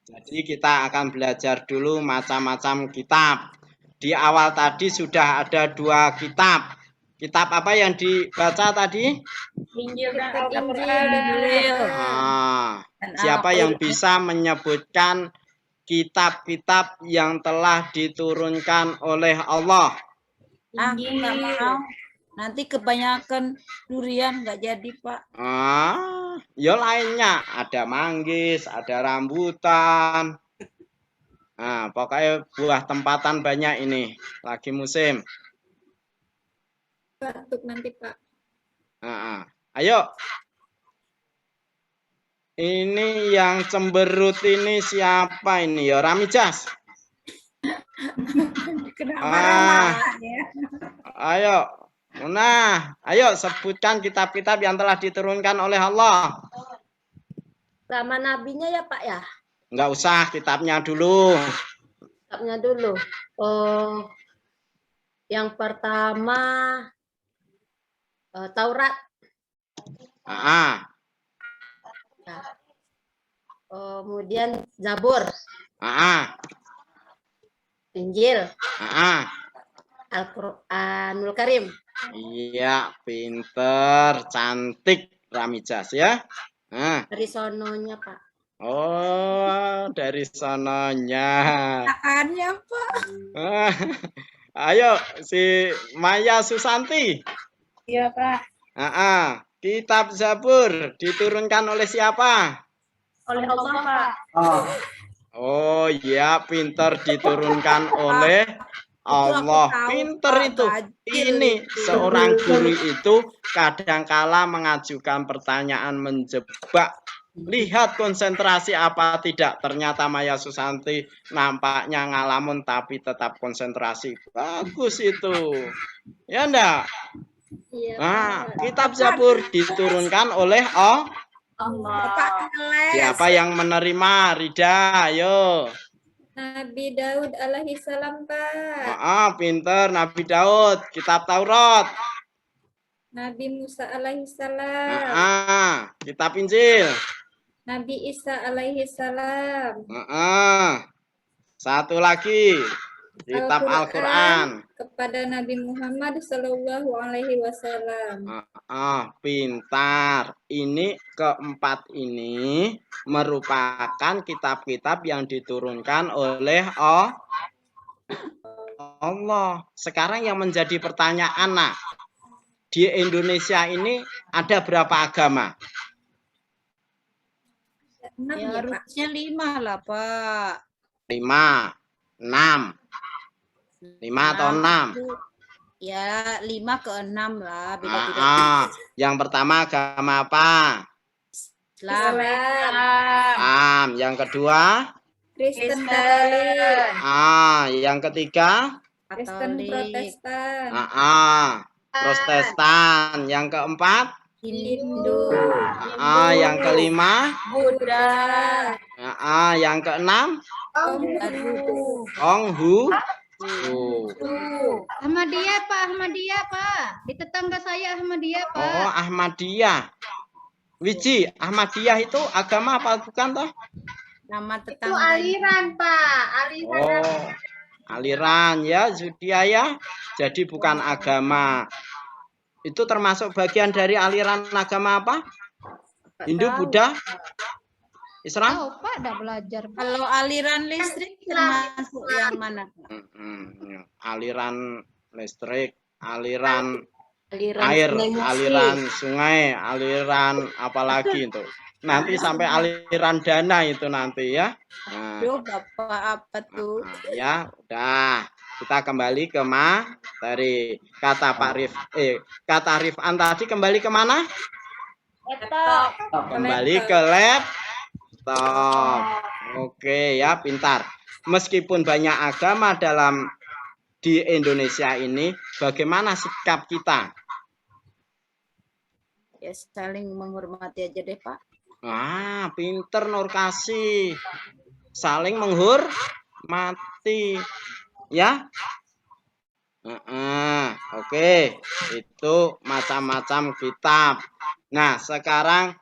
A: Jadi kita akan belajar dulu macam-macam kitab. Di awal tadi sudah ada 2 kitab. Kitab apa yang dibaca tadi?
E: Injil dan
C: Injil
E: Al-Quran.
C: dan Injil.
F: Dan
A: Siapa
F: apa
A: yang
F: itu?
A: bisa menyebutkan kitab-kitab yang telah diturunkan oleh Allah?
C: Aku nggak mau. Nanti kebanyakan durian nggak jadi, Pak.
A: Ya lainnya. Ada manggis, ada rambutan. Nah, pokoknya buah tempatan banyak ini. Lagi musim.
C: Batuk nanti, Pak.
A: Ayo. Ini yang cemberut ini siapa ini ya? Ramijas. Ayo. Nah, ayo sebutkan kitab-kitab yang telah diturunkan oleh Allah.
F: Sama nabinya ya Pak ya?
A: Enggak usah, kitabnya dulu.
F: Kitabnya dulu. Oh, yang pertama Taurat. Nah, kemudian Zabur. Injil. Al-Qur'anul Karim.
A: Iya, pinter, cantik Ramijas ya.
F: Dari sononya, Pak.
A: Oh, dari sononya.
C: Apanya, Pak?
A: Ayo, si Maya Susanti.
E: Iya, Pak.
A: Kitab Zabur diturunkan oleh siapa?
E: Oleh Allah, Pak.
A: Oh iya, pinter diturunkan oleh Allah. Pinter itu. Ini seorang guru itu kadangkala mengajukan pertanyaan menjebak. Lihat konsentrasi apa tidak. Ternyata Maya Susanti nampaknya ngalamun tapi tetap konsentrasi. Bagus itu. Ya enggak? Nah, kitab Zabur diturunkan oleh Allah. Siapa yang menerima? Rida, ayo.
C: Nabi Daud alaihi salam, Pak.
A: Pinter Nabi Daud. Kitab Taurat.
C: Nabi Musa alaihi salam.
A: Kitab Injil.
C: Nabi Isa alaihi salam.
A: Satu lagi. Kitab Al-Quran.
C: Kepada Nabi Muhammad sallallahu alaihi wasallam.
A: Pintar. Ini keempat ini merupakan kitab-kitab yang diturunkan oleh Allah. Sekarang yang menjadi pertanyaan, di Indonesia ini ada berapa agama?
C: 6 ya, harusnya 5 lah, Pak.
A: 5, 6. 5 atau 6?
C: Ya, 5 ke 6 lah, beda-beda.
A: Yang pertama agama apa?
C: Islam.
A: Yang kedua?
C: Kristen Katolik.
A: Yang ketiga?
C: Kristen Protestan.
A: Protestan. Yang keempat?
C: Hindu.
A: Yang kelima?
C: Buddha.
A: Yang keenam? Konghu.
E: Ahmadiyah, Pak. Ahmadiyah, Pak. Di tetangga saya Ahmadiyah, Pak.
A: Oh, Ahmadiyah. Wiji, Ahmadiyah itu agama apa bukan toh?
C: Nama
H: Itu
C: tetangga.
H: aliran, Pak. Aliran.
A: Aliran ya, Zudia ya. Jadi bukan agama. Itu termasuk bagian dari aliran agama apa? Hindu, Buddha, Islam?
E: Tahu, Pak, udah belajar.
C: Kalau aliran listrik termasuk yang mana?
A: Aliran listrik, aliran
F: Aliran
A: air,
F: Sungai Musi.
A: aliran sungai, aliran apalagi itu. Nanti sampai aliran dana itu nanti ya.
C: Aduh, Bapak apa tuh?
A: Ya, udah. Kita kembali ke materi. Kata Pak Rif, kata Rifan tadi kembali ke mana? Kembali ke laptop. Oke ya, pintar. Meskipun banyak agama di Indonesia ini, bagaimana sikap kita?
C: Ya saling menghormati aja deh Pak.
A: Ah, pinter Nur Kasih. Saling menghormati. Ya. Oke, itu macam-macam kitab. Nah, sekarang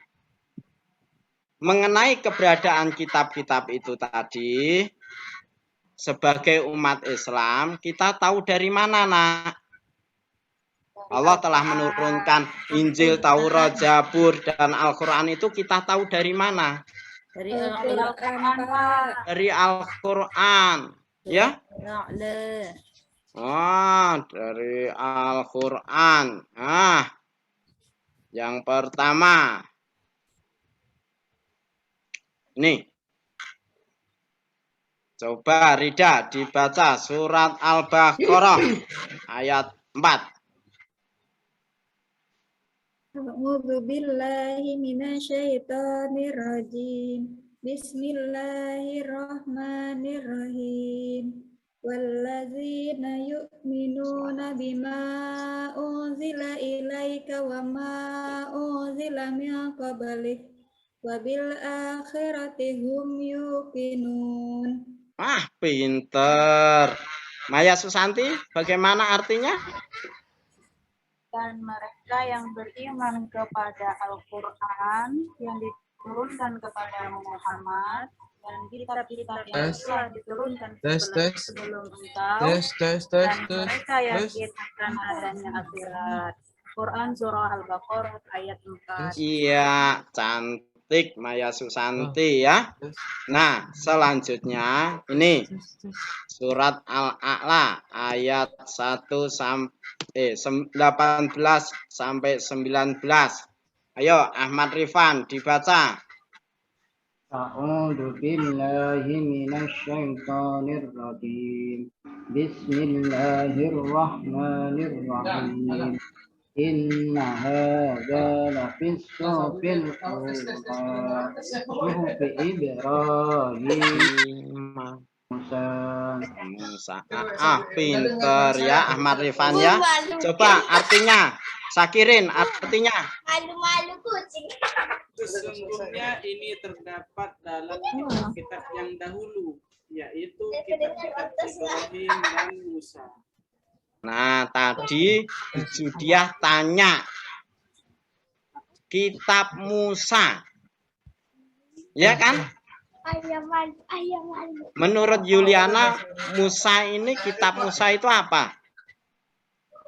A: mengenai keberadaan kitab-kitab itu tadi, sebagai umat Islam, kita tahu dari mana, Nak? Allah telah menurunkan Injil, Taurat, Zabur, dan Al-Quran itu kita tahu dari mana?
C: Dari Al-Quran Pak.
A: Dari Al-Quran. Ya? Dari Al-Quran. Yang pertama. Nih. Coba Rida dibaca surat Al-Baqarah ayat 4.
C: A'udzu billahi minasyaitonir rajim. Bismillahirrahmanirrahim. Walladzina yu'minuna bima unzila ilaika wa ma unzila min qablik wa bil akhirati hum yuqinun.
A: Pinter. Maya Susanti, bagaimana artinya?
E: Dan mereka yang beriman kepada Al-Quran yang diturunkan kepada Muhammad dan kitab-kitab yang telah diturunkan sebelum engkau dan mereka yakin akan adanya akhirat. Quran Surah Al-Baqarah ayat 4.
A: Iya, cantik Maya Susanti ya. Nah, selanjutnya ini surat Al-A'la ayat 18 sampai 19. Ayo Ahmad Rifan dibaca.
D: A'udzu billahi minasyaitonir rajim. Bismillahirrahmanirrahim. Inna hadza lafis suhufil ula suhufi Ibrahim Musa. Pinter ya Ahmad Rifan ya. Coba artinya, Sakirin artinya.
B: Malu-malu kucing.
G: Sesungguhnya ini terdapat dalam kitab yang dahulu, yaitu kitab-kitab Ibrahim dan Musa.
A: Nah, tadi Judiah tanya kitab Musa. Ya kan? Menurut Yuliana, Musa ini kitab Musa itu apa?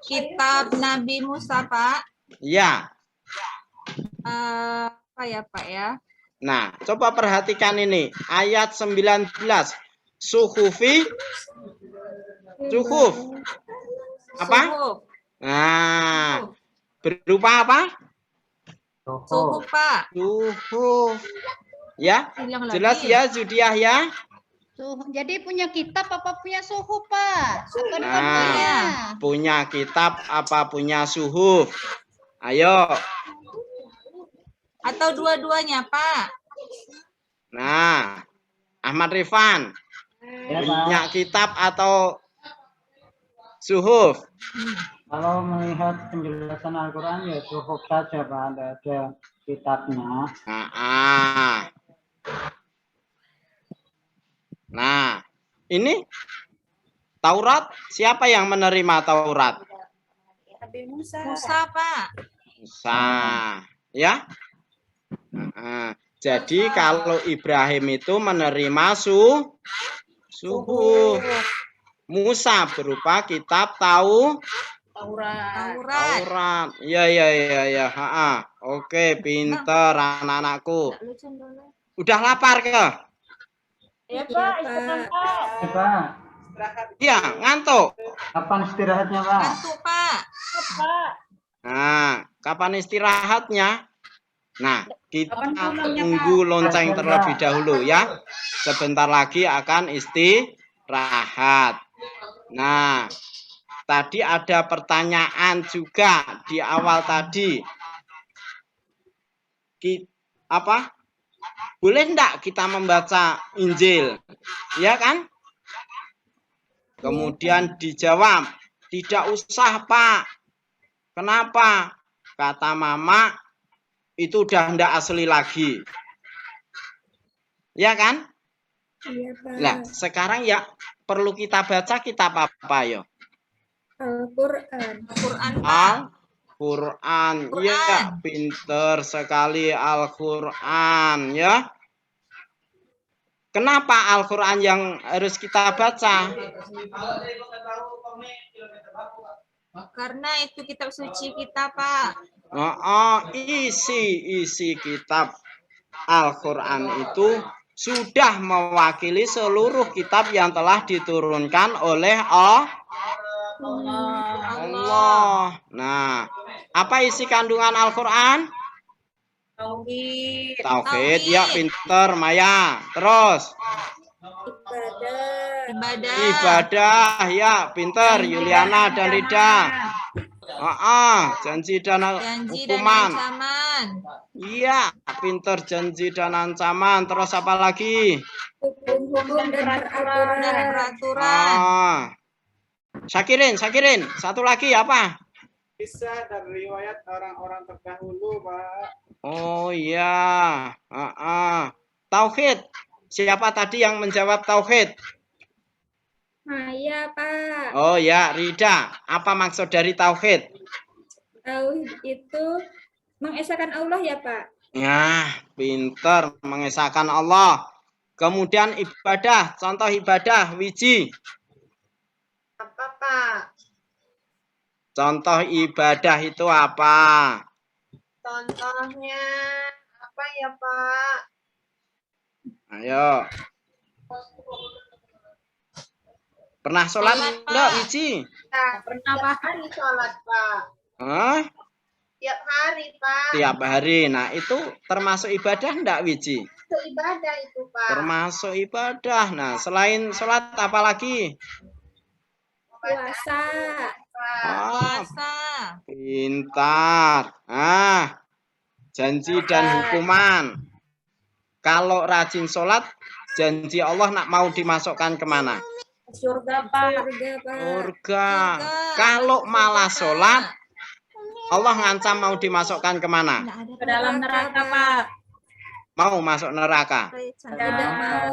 C: Kitab Nabi Musa, Pak.
A: Ya.
C: Apa ya, Pak ya?
A: Nah, coba perhatikan ini. Ayat 19. Suhufi. Suhuf. Apa? Nah, berupa apa?
C: Suhuf, Pak.
A: Suhuf. Ya, jelas ya Judiah ya.
E: Jadi punya kitab apa punya suhuf, Pak?
A: Nah, punya kitab apa punya suhuf? Ayo.
C: Atau dua-duanya, Pak?
A: Nah, Ahmad Rifan. Punya kitab atau suhuf?
D: Kalau melihat penjelasan Al-Quran ya suhuf saja Pak, ada kitabnya.
A: Nah, ini Taurat, siapa yang menerima Taurat?
E: Nabi Musa.
C: Musa, Pak.
A: Musa, ya. Jadi kalau Ibrahim itu menerima suhuf. Musa berupa kitab Taurat. Iya. Oke, pinter anak-anakku. Udah lapar ke?
E: Ya, Pak.
D: Pak.
A: Iya, ngantuk.
D: Kapan istirahatnya Pak?
C: Ngantuk, Pak.
A: Nah, kapan istirahatnya? Nah, kita tunggu lonceng terlebih dahulu ya. Sebentar lagi akan istirahat. Nah, tadi ada pertanyaan juga di awal tadi. Boleh enggak kita membaca Injil? Ya kan? Kemudian dijawab, tidak usah Pak. Kenapa? Kata mama, itu udah ndak asli lagi. Ya kan?
C: Iya, Pak.
A: Nah, sekarang ya perlu kita baca kitab apa ya?
C: Al-Quran.
A: Al-Quran. Ya, pinter sekali Al-Quran ya. Kenapa Al-Quran yang harus kita baca?
E: Karena itu kitab suci kita, Pak.
A: Isi kitab Al-Quran itu sudah mewakili seluruh kitab yang telah diturunkan oleh Allah. Nah, apa isi kandungan Al-Quran? Tauhid. Ya, pinter Maya. Terus? Ibadah. Ya, pinter Yuliana dan Rida. Janji dan hukuman. Iya, pinter janji dan ancaman. Terus apa lagi?
C: Hukum dan peraturan.
A: Syakirin. Satu lagi apa?
G: Kisah dan riwayat orang-orang terdahulu, Pak.
A: Oh iya. Tauhid. Siapa tadi yang menjawab tauhid?
C: Maya, Pak.
A: Oh ya, Rida. Apa maksud dari tauhid?
C: Tauhid itu mengesahkan Allah ya, Pak.
A: Ya, pinter mengesahkan Allah. Kemudian ibadah, contoh ibadah, Wiji.
H: Apa, Pak?
A: Contoh ibadah itu apa?
H: Contohnya apa ya, Pak?
A: Ayo. Pernah sholat enggak, Wiji?
H: Nah, pernah hari sholat, Pak.
A: Hah?
H: Tiap hari, Pak.
A: Tiap hari. Nah, itu termasuk ibadah enggak, Wiji?
H: Itu ibadah itu, Pak.
A: Termasuk ibadah. Nah, selain sholat apa lagi?
C: Puasa.
A: Pintar. Janji dan hukuman. Kalau rajin sholat, janji Allah nak mau dimasukkan kemana?
E: Surga, Pak.
A: Surga. Kalau malah sholat, Allah ngancam mau dimasukkan kemana?
E: Ke dalam neraka, Pak.
A: Mau masuk neraka?
C: Tidak mau.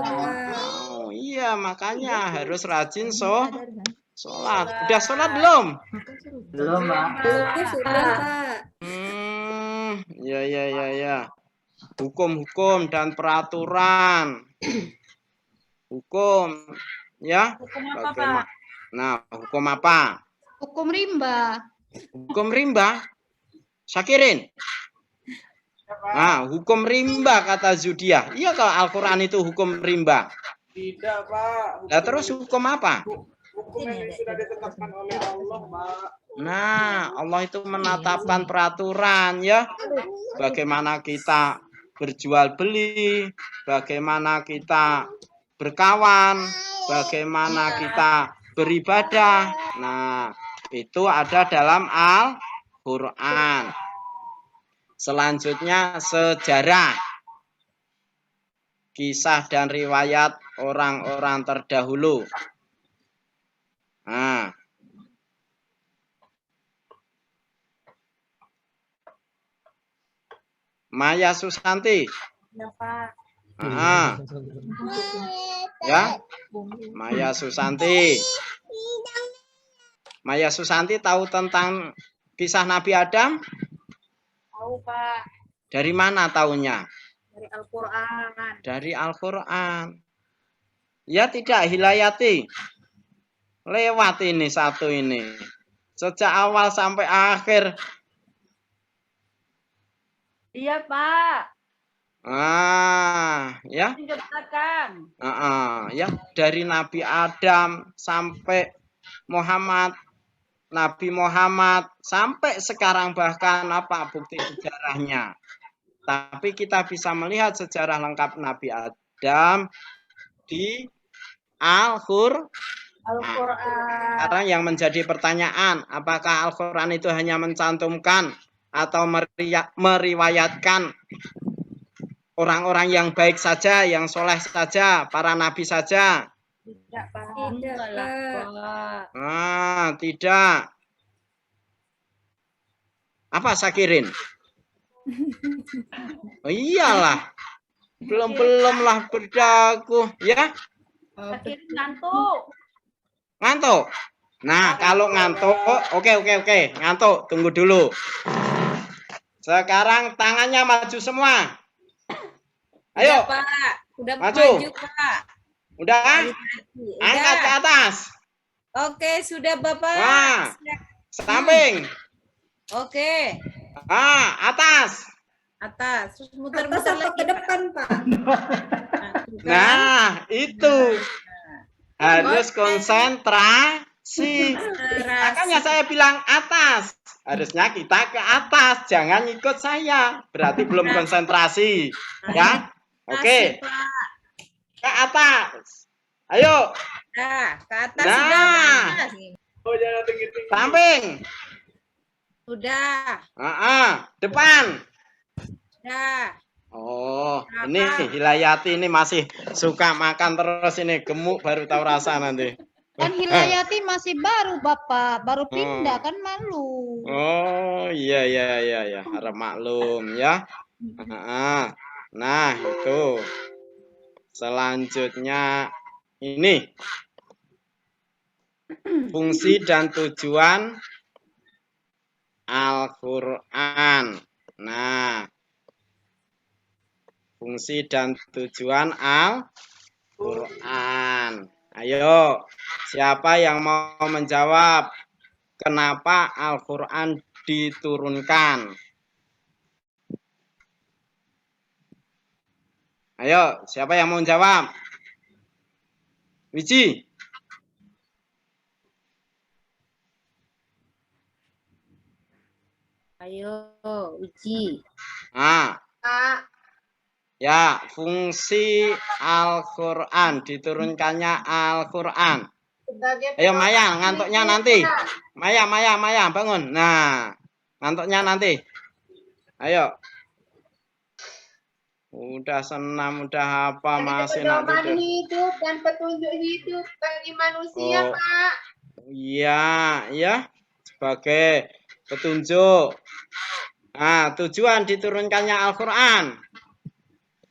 A: Oh iya, makanya harus rajin sholat. Udah sholat belum?
D: Belum, Pak.
C: Sudah, Pak.
A: Ya. Hukum dan peraturan. Hukum, ya.
E: Hukum apa, Pak?
A: Nah, hukum apa?
E: Hukum rimba.
A: Hukum rimba. Syakirin. Nah, hukum rimba kata Zudia. Iya, kalau Al-Quran itu hukum rimba.
G: Tidak, Pak.
A: Nah, terus hukum apa?
G: Hukum yang sudah ditetapkan oleh Allah, Pak.
A: Nah, Allah itu menetapkan peraturan ya. Bagaimana kita berjual beli, bagaimana kita berkawan, bagaimana kita beribadah. Nah, itu ada dalam Al-Quran. Selanjutnya sejarah. Kisah dan riwayat orang-orang terdahulu. Nah, Maya Susanti.
E: Ya, Pak.
A: Ya, Maya Susanti. Maya Susanti tahu tentang kisah Nabi Adam?
E: Tahu, Pak.
A: Dari mana tahunya?
E: Dari Al-Quran.
A: Dari Al-Quran. Ya tidak, Hilayati. Lewat ini satu ini. Sejak awal sampai akhir.
E: Iya, Pak.
A: Ya.
E: Diceritakan.
A: Ya, dari Nabi Adam sampai Muhammad, Nabi Muhammad sampai sekarang bahkan apa bukti sejarahnya. Tapi kita bisa melihat sejarah lengkap Nabi Adam di Al-Quran. Sekarang yang menjadi pertanyaan, apakah Al-Quran itu hanya mencantumkan atau meriwayatkan orang-orang yang baik saja, yang soleh saja, para nabi saja?
E: Tidak, Pak.
C: Tidak, Pak. Pak.
A: Ah, tidak. Apa Sakirin? Oh, iyalah. Belum lah berdaku, ya?
E: Sakirin ngantuk.
A: Ngantuk. Nah, kalau ngantuk, oke. Ngantuk, tunggu dulu. Sekarang tangannya maju semua. Ayo,
C: Udah, Pak. Udah
A: maju.
C: Pak.
A: Udah? Angkat ke atas.
C: Oke, sudah Bapak.
A: Wah, samping.
C: Oke.
A: Atas.
C: Atas. Terus muter-muter lagi
F: ke depan, Pak.
A: Nah, itu. Harus konsentrasi. Makanya saya bilang atas. Harusnya kita ke atas, jangan ikut saya. Berarti belum konsentrasi. Ya? Oke. Ke atas. Ayo.
C: Nah, ke atas
A: Nah.
C: sudah.
G: Oh, jangan tinggi-tinggi.
A: Samping.
C: Sudah.
A: Depan.
C: Sudah.
A: Oh, ini Hilayati ini masih suka makan terus ini, gemuk baru tahu rasa nanti.
I: Kan Hilayati masih baru Bapak, baru pindah kan malu.
A: Oh, iya. Harap maklum ya. Nah, itu. Selanjutnya ini. Fungsi dan tujuan Al-Qur'an. Nah, fungsi dan tujuan Al-Qur'an. Ayo, siapa yang mau menjawab kenapa Al-Qur'an diturunkan? Ayo, siapa yang mau menjawab? Wiji.
C: Ayo, Wiji.
A: Ya, fungsi Al-Qur'an, diturunkannya Al-Qur'an. Ayo Maya, ngantuknya nanti. Maya, bangun. Nah, ngantuknya nanti. Ayo. Udah senam, udah apa, masih nak
H: pedoman
A: tidur.
H: hidup dan petunjuk hidup bagi manusia, Pak.
A: Iya, ya. Sebagai petunjuk. Nah, tujuan diturunkannya Al-Qur'an.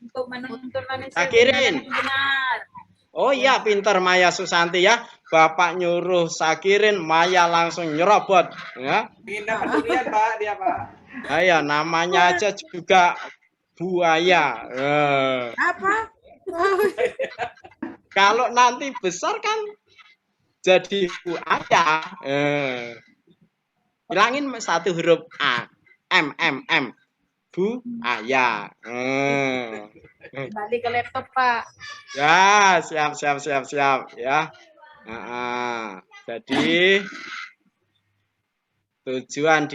E: Untuk menuntun manusia
A: Sakirin.
E: benar.
A: Oh iya, pinter Maya Susanti ya. Bapak nyuruh Sakirin, Maya langsung nyerobot. Ya.
G: Ingin dapat durian, Pak, dia, Pak.
A: Ayo, namanya aja juga buaya.
C: Apa?
A: Kalau nanti besar kan jadi buaya. Hilangin satu huruf A. M. Buaya.
E: Kembali ke laptop, Pak.
A: Ya, siap ya. Jadi tujuan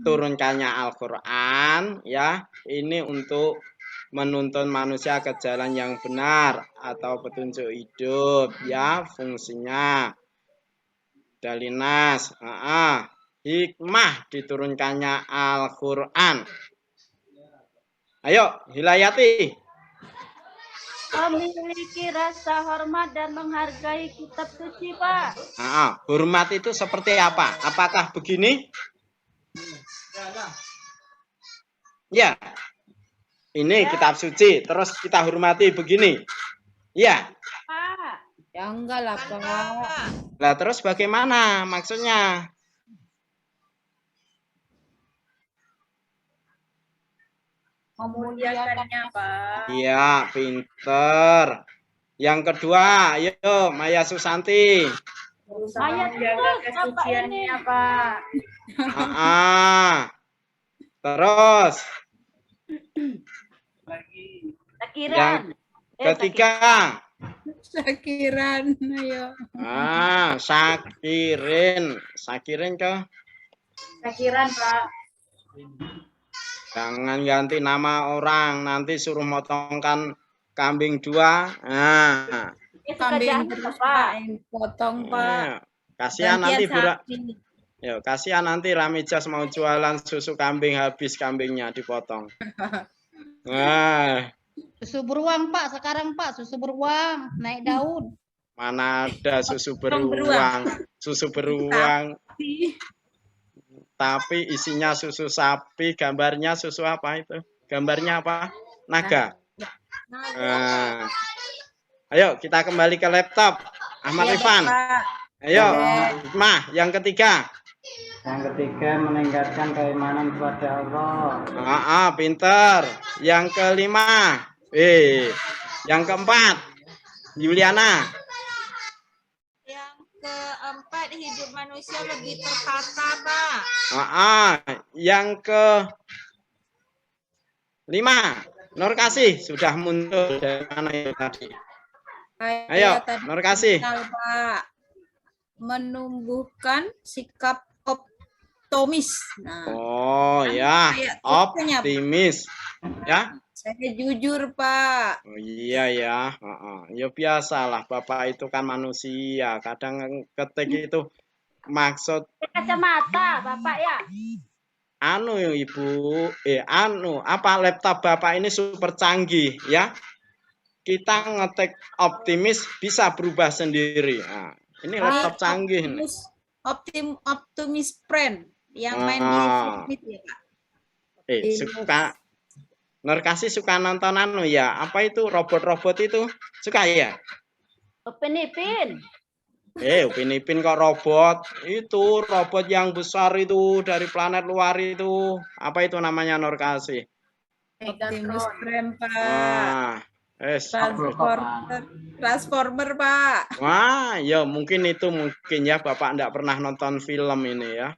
A: turunkannya Al-Qur'an ya, ini untuk menuntun manusia ke jalan yang benar atau petunjuk hidup ya, fungsinya. Dalinas, hikmah diturunkannya Al-Qur'an. Ayo, Hilayati.
E: Memiliki rasa hormat dan menghargai kitab suci, Pak.
A: Hormat itu seperti apa? Apakah begini? Ya. Ini kitab suci, terus kita hormati begini. Ya.
E: Pak.
C: Ya enggak lah, Pak.
A: Lah terus bagaimana maksudnya?
E: Memuliakannya, Pak.
A: Iya, pinter. Yang kedua, ayo Maya Susanti.
E: Maya jaga kesuciannya, Pak.
A: Terus
G: Lagi.
E: Sakiran.
A: ketiga.
C: Sakiran, ayo.
A: Sakirin ke?
E: Sakiran, Pak.
A: Jangan ganti nama orang, nanti suruh motongkan kambing 2.
C: Kambing terus, Pak, yang potong, Pak.
A: Kasihan nanti
C: sapi.
A: kasihan nanti Ramijas mau jualan susu kambing, habis kambingnya dipotong.
I: Susu beruang Pak, sekarang Pak, susu beruang naik daun.
A: Mana ada susu beruang. susu beruang. Tapi isinya susu sapi, gambarnya susu apa itu? Gambarnya apa? Naga. Nah, ayo kita kembali ke laptop. Ahmad
C: Iya,
A: Rifan.
C: Bapak.
A: Ayo, Hikmah, yang ketiga.
J: Yang ketiga meningkatkan keimanan kepada Allah.
A: Pinter. Yang kelima. Yang keempat. Juliana.
C: Yang keempat, hidup manusia lebih tertata, Pak.
A: Yang kelima. Nur Kasih sudah muncul dari mana itu tadi? Ayo, Nur Kasih.
C: Pak. Menumbuhkan sikap optimis. Nah,
A: oh ya, optimis. Ya.
C: Saya jujur, Pak.
A: Oh iya ya. Ya biasalah, Bapak itu kan manusia. Kadang ketik itu maksud
F: Kacamata, Bapak ya.
A: Ibu, apa laptop Bapak ini super canggih ya. Kita ngetik optimis bisa berubah sendiri. Nah, ini laptop canggih nih.
C: Optimis friend yang main di Fitbit ya, Pak.
A: Suka Nur Kasih suka nonton ya. Apa itu robot-robot itu? Suka ya?
F: Upin Ipin.
A: Upin Ipin kok robot? Itu robot yang besar itu dari planet luar itu. Apa itu namanya Nur Kasih?
C: Optimus Prime, Pak. Transformer, Pak.
A: Wah, ya mungkin ya Bapak enggak pernah nonton film ini ya.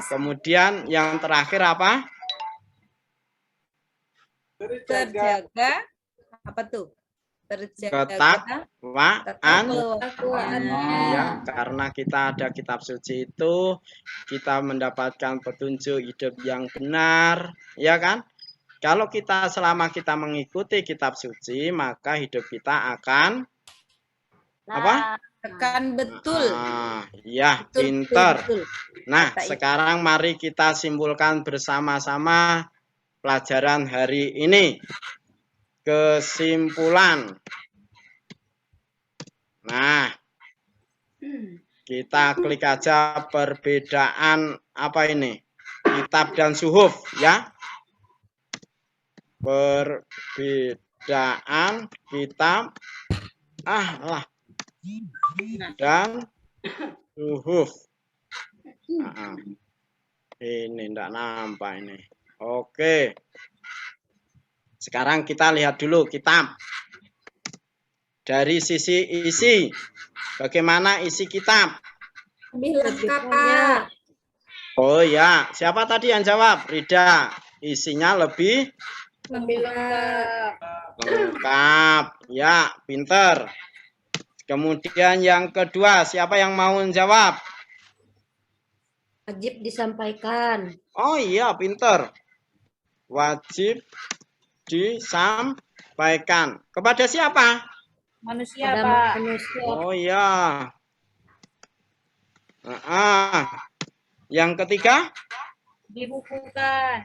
A: Kemudian yang terakhir apa?
C: Terjaga. Apa tuh?
A: Ketakwaan. Ya, karena kita ada kitab suci itu, kita mendapatkan petunjuk hidup yang benar, ya kan? Kalau selama kita mengikuti kitab suci, maka hidup kita akan apa?
C: Akan betul.
A: Ya, pinter. Nah, sekarang mari kita simpulkan bersama-sama pelajaran hari ini. Kesimpulan. Nah, kita klik aja perbedaan apa ini? Kitab dan suhuf ya. Perbedaan kitab dan suhuf. Ini enggak nampak ini. Oke. Sekarang kita lihat dulu kitab. Dari sisi isi. Bagaimana isi kitab?
C: Lebih lengkap, Pak.
A: Oh ya, siapa tadi yang jawab? Rida. Isinya lebih lengkap. Ya, pinter. Kemudian yang kedua, siapa yang mau menjawab?
F: Wajib disampaikan.
A: Oh iya, pinter. Wajib disampaikan. Kepada siapa?
E: Manusia, Pak.
F: Manusia.
A: Oh iya. Yang ketiga?
E: Dibukukan.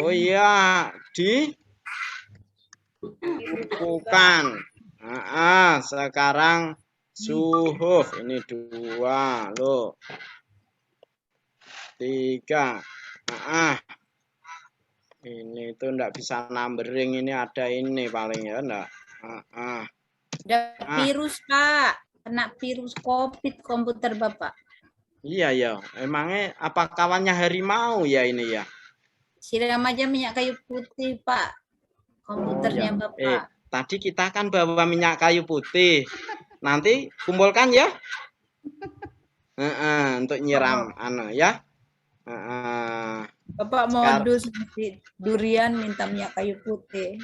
A: Oh iya, dibukukan. Sekarang suhuf. Ini 2 loh. 3. Ini tuh enggak bisa numbering, ini ada ini paling ya enggak.
C: Ada virus, Pak. Kena virus COVID komputer Bapak.
A: Iya ya, emangnya apa kawannya harimau ya ini ya?
C: Siram aja minyak kayu putih, Pak. Komputernya Bapak.
A: Tadi kita kan bawa minyak kayu putih. Nanti kumpulkan ya. Untuk nyiram ya.
C: Bapak modus nanti durian minta minyak kayu putih.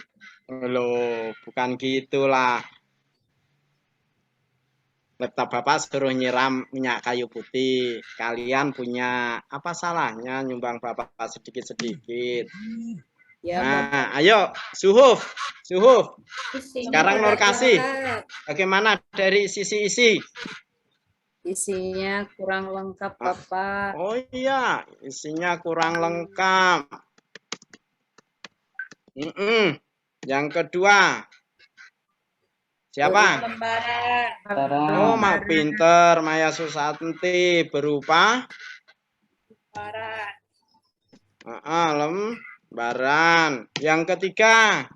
A: Loh, bukan gitulah. Laptop Bapak suruh nyiram minyak kayu putih. Kalian punya apa salahnya nyumbang Bapak sedikit-sedikit?
C: Ya,
A: nah, ayo suhuf. Sekarang Nur Kasih. Bagaimana dari sisi isi?
C: Isinya kurang lengkap, Bapak.
A: Oh iya, isinya kurang lengkap. Yang kedua, Siapa?
C: Lembaran.
A: Oh, mak pinter Maya Susanti berupa lembaran. Yang ketiga,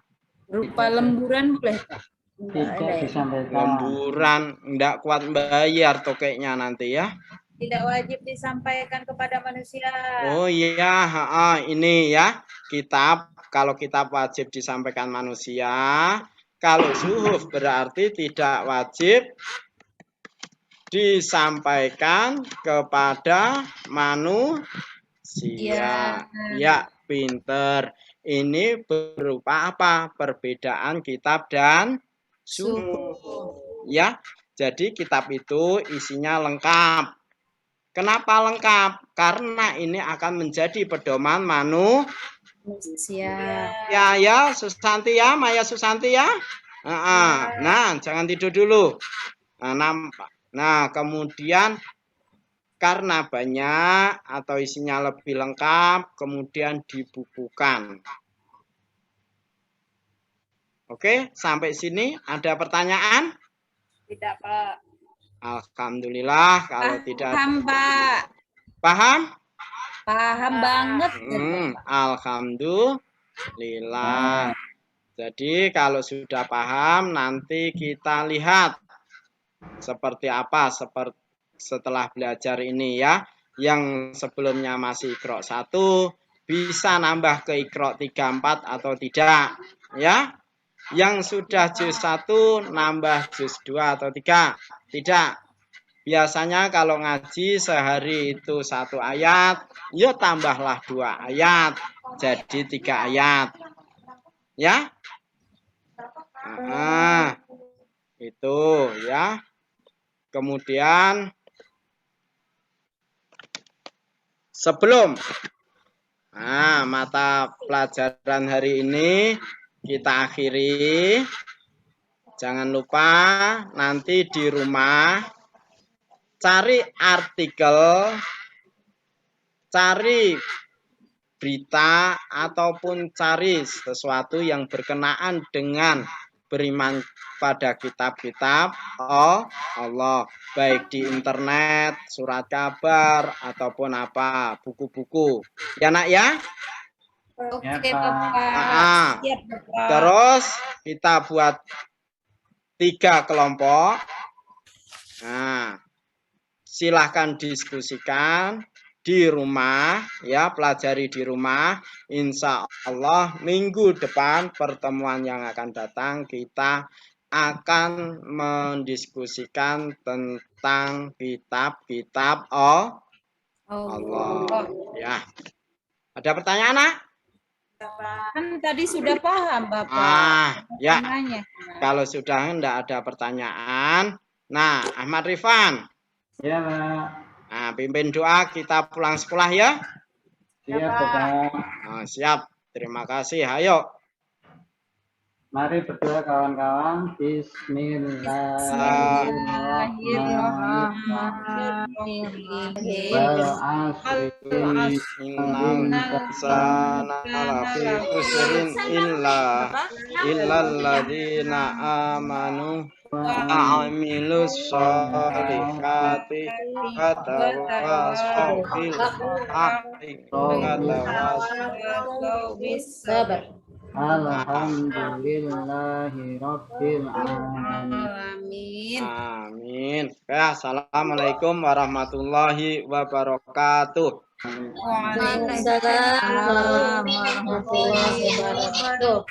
C: Berupa lemburan boleh, Pak?
J: Tidak disampaikan.
A: lemburan, enggak kuat bayar tokeknya nanti ya.
C: Tidak wajib disampaikan kepada manusia.
A: Oh iya, ini ya kitab. Kalau kitab wajib disampaikan manusia, kalau suhuf berarti tidak wajib disampaikan kepada manusia. Ya, pinter. Ini berupa apa? Perbedaan kitab dan suhuf. Ya, jadi kitab itu isinya lengkap. Kenapa lengkap? Karena ini akan menjadi pedoman manusia. Ya, Susanti ya, Maya Susanti ya. Nah, jangan tidur dulu. Nah, kemudian karena banyak atau isinya lebih lengkap, kemudian dibukukan. Oke, sampai sini ada pertanyaan?
C: Tidak, Pak.
A: Alhamdulillah, kalau tidak
C: paham, Pak.
A: Paham?
C: Paham banget.
A: Alhamdulillah. Jadi kalau sudah paham, nanti kita lihat seperti apa setelah belajar ini ya. Yang sebelumnya masih Iqra 1 bisa nambah ke Iqra 3, 4 atau tidak ya. Yang sudah juz 1 nambah juz 2 atau 3. Tidak. Biasanya kalau ngaji sehari itu 1 ayat, ya tambahlah 2 ayat. Jadi 3 ayat. Ya. Itu ya. Kemudian sebelum mata pelajaran hari ini kita akhiri. Jangan lupa nanti di rumah cari artikel, cari berita, ataupun cari sesuatu yang berkenaan dengan beriman pada kitab-kitab Allah. Baik di internet, surat kabar, ataupun apa, buku-buku. Ya nak ya?
C: Oke, Bapak. Siap, Bapak.
A: Terus kita buat 3 kelompok. Nah, silahkan diskusikan di rumah ya, pelajari di rumah. Insya Allah minggu depan pertemuan yang akan datang kita akan mendiskusikan tentang kitab-kitab Allah. Ya. Ada pertanyaan, Nak?
C: Kan tadi sudah paham, Bapak.
A: Ya. Kalau sudah enggak ada pertanyaan. Nah, Ahmad Rifan.
J: Ya, Pak.
A: Nah, pimpin doa kita pulang sekolah ya.
J: Siap, Bapak.
A: Siap. Terima kasih. Ayo.
J: Mari berdoa kawan-kawan.
A: A'amilus sholihati watawassaw bil haqqi watawassaw bis sabr.
J: Alhamdulillahi Rabbil Alamin.
A: Amin. Ya, assalamualaikum warahmatullahi wabarakatuh.
F: Waalaikumsalam warahmatullahi wabarakatuh.